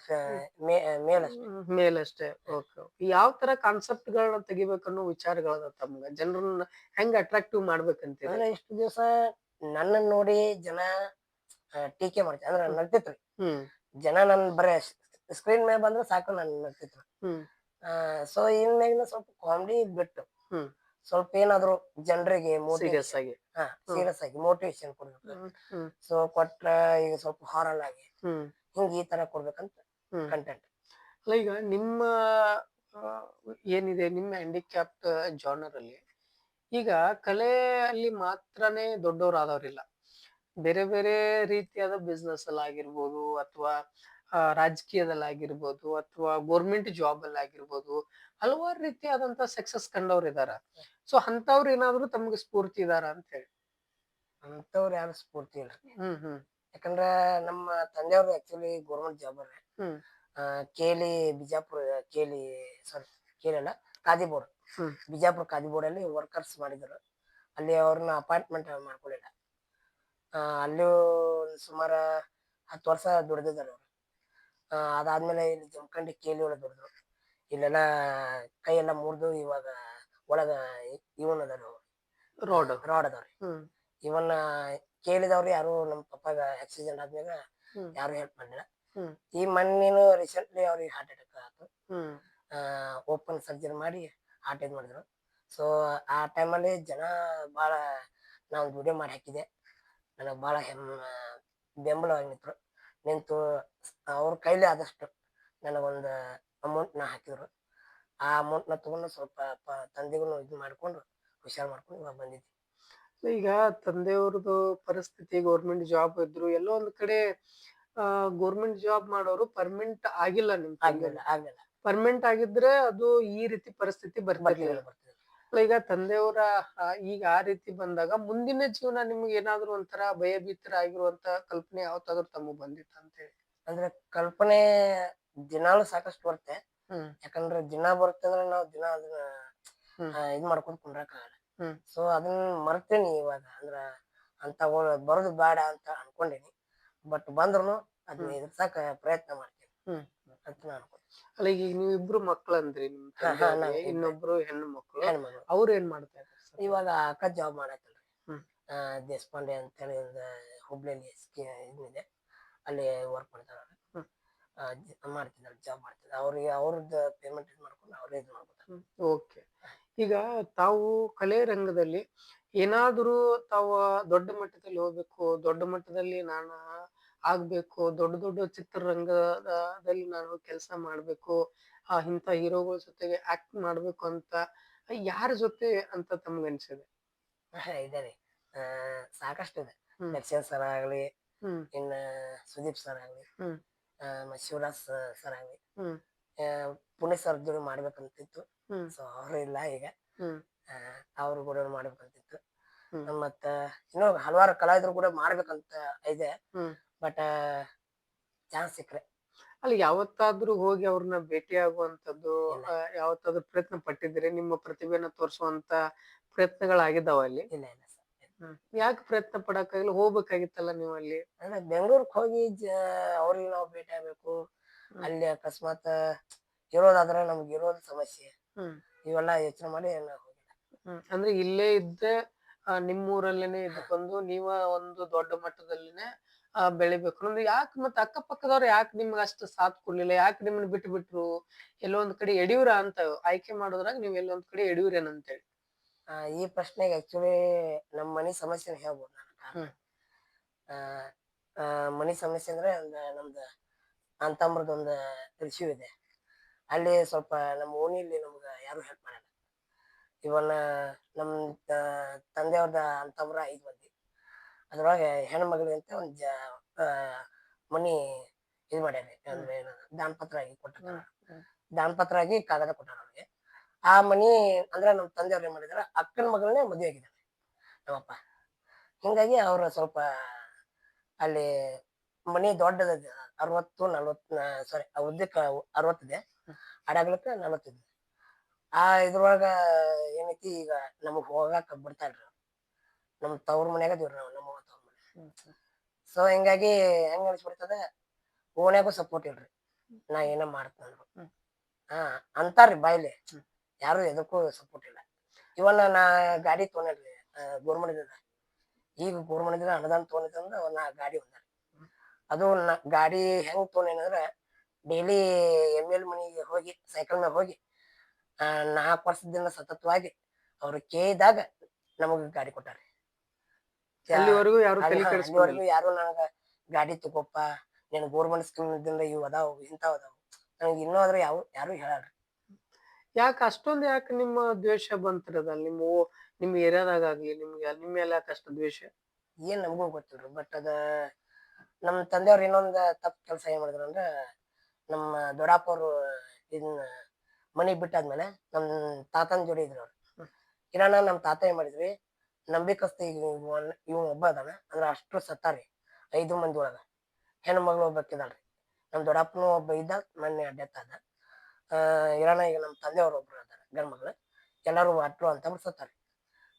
ಮೇಲ್ ಅಷ್ಟೇ. ಮೇಲ್ ಅಷ್ಟೇ. ಓಕೆ ಯಾವ ತರ ಕಾನ್ಸೆಪ್ಟ್ ಗಳನ್ನ ತೆಗಿಬೇಕನ್ನೋ ವಿಚಾರಗಳದ ತಮ್ಗ ಜನರನ್ನ ಹೆಂಗ್ ಅಟ್ರಾಕ್ಟಿವ್ ಮಾಡ್ಬೇಕಂತೀರಿ? ಅಂದ್ರೆ ಇಷ್ಟು ದಿವಸ ನನ್ನನ್ನ ನೋಡಿ ಜನ ಟೀಕೆ ಮಾಡ್ತಾರೆ, ಅಂದ್ರೆ ನಗ್ತಿತ್ರಿ. ಹ್ಮ್ ಜನ ನನ್ ಬರೇ ಸ್ಕ್ರೀನ್ ಮೇಲೆ ಬಂದ್ರೆ ಸಾಕು ನನ್ ನಗ್ತಿತ್ತು. ಸೊ ಇನ್ಮೇಲಿನ ಸ್ವಲ್ಪ ಕಾಮಿಡಿ ಬಿಟ್ಟು ಸ್ವಲ್ಪ ಏನಾದ್ರು ಜನರಿಗೆ ಸೀರಿಯಸ್ ಮೋಟಿವೇಶನ್, ಆಗಿ. ಸೀರಿಯಸ್ ಆಗಿ ಮೋಟಿವೇಶನ್ ಕೊಡ್ಬೇಕು. ಸೊ ಕೊಟ್ರ ಈಗ ಸ್ವಲ್ಪ ಹಾರಲ್ ಆಗಿ ಹಿಂಗ್ ಈ ತರ ಕೊಡ್ಬೇಕಂತ ಕಂಟೆಂಟ್. ಅಲ್ಲ ಈಗ ನಿಮ್ಮ ಆ, ಏನಿದೆ ನಿಮ್ಮ ಹ್ಯಾಂಡಿಕ್ಯಾಪ್ಟ್ ಜಾನರ್ ಅಲ್ಲಿ ಈಗ ಕಲೆಯಲ್ಲಿ ಮಾತ್ರನೇ ದೊಡ್ಡವರಾದವರಿಲ್ಲ. ಬೇರೆ ಬೇರೆ ರೀತಿಯಾದ ಬಿಸ್ನೆಸ್ ಅಲ್ಲಿ ಆಗಿರ್ಬೋದು ಅಥವಾ ರಾಜಕೀಯದಲ್ಲಿ ಆಗಿರ್ಬೋದು ಅಥವಾ ಗೌರ್ಮೆಂಟ್ ಜಾಬ್ ಅಲ್ಲಿ ಆಗಿರ್ಬೋದು ಹಲವಾರು ರೀತಿಯಾದಂತ ಸಕ್ಸಸ್ ಕಂಡವ್ರು ಇದಾರ. ಸೊ ಅಂತವ್ರು ಏನಾದ್ರು ತಮ್ಗೆ ಸ್ಫೂರ್ತಿ ಇದಾರ ಅಂತ ಹೇಳಿ. ಅಂತವ್ರು ಯಾರು ಸ್ಫೂರ್ತಿ ಇಲ್ಲ. ಹ್ಮ್ ಯಾಕಂದ್ರ ನಮ್ಮ ತಂದೆಯವರು ಆಕ್ಚುಲಿ ಗೌರ್ಮೆಂಟ್ ಜಾಬ್ ಅವ್ರೆ. ಹ್ಮ್ ಕೇಲಿ ಬಿಜಾಪುರ, ಕೇಲಿ ಸಾರಿ ಕೇಲಿ ಅಲ್ಲ, ಕಾದಿಬೋರ್ಡ್, ಬಿಜಾಪುರ ಕಾದಿಬೋರ್ಡ್ ಅಲ್ಲಿ ವರ್ಕರ್ಸ್ ಮಾಡಿದ್ರು. ಅಲ್ಲಿ ಅವ್ರನ್ನ ಅಪಾಯಿಂಟ್ಮೆಂಟ್ ಮಾಡ್ಕೊಳ್ಳಿಲ್ಲ. ಅಲ್ಲೂ ಸುಮಾರು 10 ವರ್ಷ ದುಡ್ದಿದ್ದಾರೆ ಅವ್ರು. ಅದಾದ್ಮೇಲೆ ಇಲ್ಲಿ ಜಮಖಂಡಿ ಕೇಲಿ ಒಳಗೆ ದುಡಿದ್ರು. ಇಲ್ಲೆಲ್ಲ ಕೈ ಎಲ್ಲ ಮುರಿದು ಇವಾಗ ಒಳಗ ಇವನ್ ಅದಾರ, ರಾಡ್ ಅದಾವ್ರಿ. ಇವನ್ ಕೇಳಿದವ್ರು ಯಾರು ನಮ್ಮ ಪಪ್ಪಾಗ ಆಕ್ಸಿಡೆಂಟ್ ಆದ್ಮ್ಯಾಗ ಯಾರು ಹೆಲ್ಪ್ ಮಾಡಿಲ್ಲ. ಈ ಮೊನ್ನೆನು ರೀಸೆಂಟ್ಲಿ ಅವ್ರಿಗೆ ಹಾರ್ಟ್ ಅಟ್ಯಾಕ್ ಆಯ್ತು. ಓಪನ್ ಸರ್ಜರಿ ಮಾಡಿ ಹಾರ್ಟ್ ಇದು ಮಾಡಿದ್ರು. ಸೊ ಆ ಟೈಮಲ್ಲಿ ಜನ ಭಾಳ ನಾವು ವಿಡಿಯೋ ಮಾಡಿ ಹಾಕಿದೆ. ನನಗೆ ಭಾಳ ಬೆಂಬಲವಾಗಿ ನಿಂತು ಅವ್ರ ಕೈಲಿ ಆದಷ್ಟು ನನಗೊಂದು ಅಮೌಂಟ್ನ ಹಾಕಿದ್ರು. ಆ ಅಮೌಂಟ್ನ ತಗೊಂಡು ಸ್ವಲ್ಪ ತಂದೆಗೂ ಇದು ಮಾಡ್ಕೊಂಡು ಹುಷಾರ್ ಮಾಡ್ಕೊಂಡು ಇವಾಗ ಬಂದಿದ್ವಿ. ಈಗ ತಂದೆಯವ್ರದ್ದು ಪರಿಸ್ಥಿತಿ ಗೌರ್ಮೆಂಟ್ ಜಾಬ್ ಇದ್ರು ಎಲ್ಲೋ ಒಂದ್ ಕಡೆ ಗೌರ್ಮೆಂಟ್ ಜಾಬ್ ಮಾಡೋರು ಪರ್ಮನೆಂಟ್ ಆಗಿಲ್ಲ. ನಿಮ್ ಆಗ್ಲಿಲ್ಲ. ಪರ್ಮನೆಂಟ್ ಆಗಿದ್ರೆ ಅದು ಈ ರೀತಿ ಪರಿಸ್ಥಿತಿ ಬರ್ತಿರ್ಲಿಲ್ಲ. ಈಗ ತಂದೆಯವರ ಈಗ ಆ ರೀತಿ ಬಂದಾಗ ಮುಂದಿನ ಜೀವನ ನಿಮ್ಗೆ ಏನಾದ್ರು ಒಂಥರ ಭಯಭೀತರಾಗಿರುವಂತ ಕಲ್ಪನೆ ಯಾವತ್ತಾದ್ರೂ ತಮಗ್ ಬಂದಿತ್ತ ಅಂತ ಹೇಳಿ? ಅಂದ್ರೆ ಕಲ್ಪನೆ ದಿನಾಲು ಸಾಕಷ್ಟು ಬರುತ್ತೆ. ಯಾಕಂದ್ರೆ ದಿನ ಬರುತ್ತೆ ಅಂದ್ರೆ ನಾವು ದಿನ ಅದನ್ನ ಇದ್ ಮಾಡ್ಕೊಂಡ್ ಕುಂದ್ರಕ್ಕಾಗಲ್ಲ. ಸೊ ಅದನ್ನ ಮರ್ತೇನಿ ಇವಾಗ. ಅಂದ್ರ ಅಂತ ಬರೋದು ಬೇಡ ಅಂತ ಅನ್ಕೊಂಡೇನಿ. ಬಟ್ ಬಂದ್ರು ಅದನ್ನ ಎದುರ್ಸಕ ಪ್ರಯತ್ನ ಮಾಡ್ತೀನಿ ಅಂತ ನಾನು ಅನ್ಕೊಂತೀನಿ. ಅಲ್ಲ ಈಗ ನೀವು ಇಬ್ರು ಮಕ್ಳು ಅಂದ್ರಿ, ನಿಮ್ ತಂದೆಯವ್ರಿಗೆ ಇನ್ನೊಬ್ರು ಹೆಣ್ಣು ಮಕ್ಕಳು, ಅವ್ರು ಏನ್ ಮಾಡ್ತಾ ಇದ್ದಾರೆ? ಇವಾಗ ಅಕ್ಕ ಜಾಬ್ ಮಾಡತ್ತಲ್ರಿ. ದೇಶಪಾಂಡೆ ಅಂತ ಹೇಳಿ ಹುಬ್ಳಿಯಲ್ಲಿ ಇದಿದೆ, ಅಲ್ಲಿ ವರ್ಕ್ ಮಾಡ್ತಾರ, ಮಾಡ್ತಿದ್ದಾರೆ, ಜಾಬ್ ಮಾಡ್ತಿದ್ದಾರೆ. ಅವ್ರಿಗೆ ಅವ್ರದ್ದು ಪೇಮೆಂಟ್ ಇದು ಮಾಡ್ಕೊಂಡು ಅವ್ರೇ ಇದು ಮಾಡ್ಕೊತಾರೆ. ಓಕೆ. ಈಗ ತಾವು ಕಲೆ ರಂಗದಲ್ಲಿ ಏನಾದ್ರೂ ತಾವು ದೊಡ್ಡ ಮಟ್ಟದಲ್ಲಿ ಹೋಗ್ಬೇಕು, ದೊಡ್ಡ ಮಟ್ಟದಲ್ಲಿ ನಾನು ಆಗ್ಬೇಕು, ದೊಡ್ಡ ದೊಡ್ಡ ಚಿತ್ರರಂಗದಲ್ಲಿ ನಾನು ಕೆಲಸ ಮಾಡ್ಬೇಕು, ಇಂಥ ಹೀರೋಗಳ ಜೊತೆಗೆ ಆಕ್ಟ್ ಮಾಡ್ಬೇಕು ಅಂತ ಯಾರ ಜೊತೆ ಅಂತ ತಮ್ಗೆ ಅನ್ಸಿದೆ? ಇದೆ ಸಾಕಷ್ಟು ಇದೆ. ದರ್ಶನ್ ಸರ್ ಆಗ್ಲಿ, ಇನ್ನ ಸುದೀಪ್ ಸರ್ ಆಗ್ಲಿ, ಶಿವರಾಜ್ ಸರ್ ಆಗ್ಲಿ, ಪುಣೆ ಸರ್ ಜೋಡಿ ಮಾಡ್ಬೇಕಂತಿತ್ತು. ಸೊ ಅವ್ರು ಇಲ್ಲ ಈಗ. ಅವ್ರು ಕೂಡ ಮಾಡ್ಬೇಕಂತಿತ್ತು. ಮತ್ತ ಇನ್ನೂ ಹಲವಾರು ಕಲಾವಿದರು ಕೂಡ ಮಾಡ್ಬೇಕಂತ ಇದೆ. ಬಟ್ ಚಾನ್ಸ್ ಸಿಕ್ಕ್ರೆ. ಅಲ್ಲಿ ಯಾವತ್ತಾದ್ರೂ ಹೋಗಿ ಅವ್ರನ್ನ ಭೇಟಿ ಆಗುವಂತದ್ದು ಯಾವತ್ತಾದ್ರೂ ಪ್ರಯತ್ನ ಪಟ್ಟಿದ್ರೆ? ನಿಮ್ಮ ಪ್ರತಿಭೆನ ತೋರಿಸುವಂತ ಪ್ರಯತ್ನಗಳಾಗಿದ್ದಾವ ಅಲ್ಲಿ? ಇಲ್ಲ ಇಲ್ಲ ಸರ್. ಯಾಕೆ ಪ್ರಯತ್ನ ಪಡಕ್ಕಾಗಿಲ್ಲ? ಹೋಗ್ಬೇಕಾಗಿತ್ತಲ್ಲ ನೀವು ಅಲ್ಲಿ. ಅಂದ್ರೆ ಬೆಂಗಳೂರಿಗೆ ಹೋಗಿ ಅವ್ರಿಗೆ ನಾವು ಭೇಟಿ ಆಗ್ಬೇಕು. ಅಲ್ಲಿ ಅಕಸ್ಮಾತ್ ಇರೋದಾದ್ರೆ ನಮ್ಗೆ ಇರೋದು ಸಮಸ್ಯೆ, ಇವೆಲ್ಲ ಯೋಚನೆ ಮಾಡಿ ಹೋಗಿಲ್ಲ. ಅಂದ್ರೆ ಇಲ್ಲೇ ಇದ್ದೆ ನಿಮ್ಮೂರಲ್ಲೇನೆ ಇದ್ಕೊಂಡು ನೀವ ಒಂದು ದೊಡ್ಡ ಮಟ್ಟದಲ್ಲಿನೇ ಬೆಳಿಬೇಕು ಅಂದ್ರೆ ಯಾಕೆ? ಮತ್ತೆ ಅಕ್ಕಪಕ್ಕದವ್ರು ಯಾಕೆ ನಿಮ್ಗೆ ಅಷ್ಟು ಸಾಥ್ ಕೊಡ್ಲಿಲ್ಲ? ಯಾಕೆ ನಿಮ್ಮನ್ನ ಬಿಟ್ಟು ಬಿಟ್ರು? ಎಲ್ಲೋ ಒಂದ್ ಕಡೆ ಯಡಿಯೂರ ಅಂತ ಆಯ್ಕೆ ಮಾಡೋದ್ರಾಗ ನೀವ್ ಎಲ್ಲೊಂದ್ ಕಡೆ ಯಡಿಯೂರೇನಂತೇಳಿ. ಈ ಪ್ರಶ್ನೆಗೆ ಆಕ್ಚುಲಿ ನಮ್ಮ ಮನೆ ಸಮಸ್ಯೆ ಹೇಳ್ಬೋದು ನಾನು ಕಾರಣ. ಮನೆ ಸಮಸ್ಯೆ ಅಂದ್ರೆ ನಮ್ದು ಅಂತಂಬ್ರದ್ದು ಒಂದು ಇಶ್ಯೂ ಇದೆ. ಅಲ್ಲಿ ಸ್ವಲ್ಪ ನಮ್ಮ ಓಣಿಯಲ್ಲಿ ನಮ್ಗೆ ಯಾರು ಹೆಲ್ಪ್ ಮಾಡಲ್ಲ. ಇವನ್ನ ನಮ್ಮ ತಂದೆಯವ್ರದ ಅಂತಂಬ್ರ 5 ಮಂದಿ. ಅದ್ರೊಳಗೆ ಹೆಣ್ಮಗಳಿಗೆ ಅಂತ ಒಂದು ಮನಿ ಇದು ಮಾಡ್ಯಾರ. ಅಂದ್ರೆ ದಾನಪತ್ರ ಆಗಿ ಕೊಟ್ಟಿರ್ತಾರ. ದಾನಪತ್ರ ಆಗಿ ಕಾಗದ ಕೊಟ್ಟಾರ ಅವ್ರಿಗೆ. ಆ ಮನಿ ಅಂದ್ರೆ ನಮ್ಮ ತಂದೆಯವ್ರು ಏನ್ ಮಾಡಿದಾರೆ, ಅಕ್ಕನ ಮಗಳನ್ನೇ ಮದುವೆ ಆಗಿದ್ದಾರೆ ನಮ್ಮಪ್ಪ. ಹಿಂಗಾಗಿ ಅವ್ರ ಸ್ವಲ್ಪ ಅಲ್ಲಿ ಮನಿ ದೊಡ್ಡದ 60-40 ಸಾರಿ ಉದ್ದಕ್ಕೆ 60 ಇದೆ, ಅಡಗ್ಲಕ್ಕ 40 ಇದೆ. ಇದ್ರೊಳಗ ಏನೈತಿ, ಈಗ ನಮಗ್ ಹೋಗಾಕ ಬಿಡ್ತಾರ್ರಿ. ನಮ್ ತವ್ರ ಮನ್ಯಾಗ ಇವ್ರಿ ನಾವು, ನಮ್ಮ ತವ್ರ ಮನೆ. ಸೊ ಹಿಂಗಾಗಿ ಹೆಂಗ್ ಅನ್ಸ್ಬಿಡ್ತದ, ಓಣ್ಯಾಗೂ ಸಪೋರ್ಟ್ ಇಲ್ರಿ ನಾ ಏನ ಮಾಡ್ತಂದ್ರು. ಅಂತಾರ್ರಿ ಬಾಯ್ಲಿ, ಯಾರು ಎದಕ್ಕೂ ಸಪೋರ್ಟ್ ಇಲ್ಲ. ಇವನ್ನ ನಾ ಗಾಡಿ ತೊಗೊಂಡ್ರಿ ಗೋರ್ಮೆಂಟ್. ಈಗ ಗೋರ್ಮೆಂಟ್ ಅನುದಾನ ತೊಗೊಂಡಿದ್ದಂದ್ರ ನಾ ಗಾಡಿ ಹೊಂದಾರಿ. ಅದು ಗಾಡಿ ಹೆಂಗ್ ತೊಗೊಂಡೇನಂದ್ರ ಡೈಲಿ ಎಲ್ ಮನಿಗೆ ಹೋಗಿ ಸೈಕಲ್ ಮ್ಯಾಗ ಹೋಗಿ 4 ವರ್ಷದಿಂದ ಸತತವಾಗಿ ಅವ್ರು ಕೇಳಿದಾಗ ನಮಗ್ ಗಾಡಿ ಕೊಟ್ಟಾರ. ಅಲ್ಲಿವರೆಗೂ ಯಾರು ತಲೆ ಕೆಡಿಸ್ಕೊಂಡಿಲ್ಲ. ಅಲ್ಲಿವರೆಗೂ ಯಾರು ನನಗ ಗಾಡಿ ತಗೋಪ್ಪ ನೀನ್ ಗೋರ್ಮೆಂಟ್ ಸ್ಕೀಮ್ ಇವು ಅದಾವು ಇಂತಾವ್ ಅದಾವು ನನಗೆ ಇನ್ನೂ ಆದ್ರೆ ಯಾರು ಹೇಳಲ್ರಿ. ಯಾಕೆ ಅಷ್ಟೊಂದು ಯಾಕೆ ನಿಮ್ಮ ದ್ವೇಷ ಬಂತಿರದ ನಿಮ್ಮ ಏರಿಯಾದಾಗ ಆಗ್ಲಿ ನಿಮ್ಗೆ ನಿಮ್ಮ ಮೇಲೆ ಯಾಕೆ ಅಷ್ಟು ದ್ವೇಷ? ಏನ್ ನಮಗೂ ಗೊತ್ತಿಲ್ರಿ. ಬಟ್ ಅದ ನಮ್ ತಂದೆಯವ್ರ ಇನ್ನೊಂದ್ ತಪ್ಪ ಕೆಲಸ ಏನ್ ಮಾಡಿದ್ರು ಅಂದ್ರ ನಮ್ಮ ದೊಡ್ಡಪ್ಪ ಅವ್ರು ಇದನ್ನ ಮನಿ ಬಿಟ್ಟಾದ್ಮೇಲೆ ನಮ್ ತಾತನ ಜೋಡಿ ಇದ್ರು ಅವ್ರು. ಕಿರಣ ನಮ್ ತಾತ ಏನ್ ಮಾಡಿದ್ರಿ ನಂಬಿಕಸ್ತ ಇವ್ ಒಬ್ಬ ಅದಾನ ಅಂದ್ರ ಅಷ್ಟು ಸತ್ತಾರಿ 5 ಮಂದಿ ಒಳಗ ಹೆಣ್ಣು ಮಗಳು ಒಬ್ಬಾಕಿದಾಳ್ರಿ. ನಮ್ ದೊಡ್ಡಪ್ಪನು ಒಬ್ಬ ಇದ್ದ ಮೊನ್ನೆ ಡೆತ್ ಆದ. ಇರಾಣ ಈಗ ನಮ್ ತಂದೆಯವ್ರು ಒಬ್ರು ಅದಾರ ಗಂಡ್ ಮಗಳು ಎಲ್ಲಾರು ಅಟ್ರು ಅಂತ ಸತ್ತಾರಿ.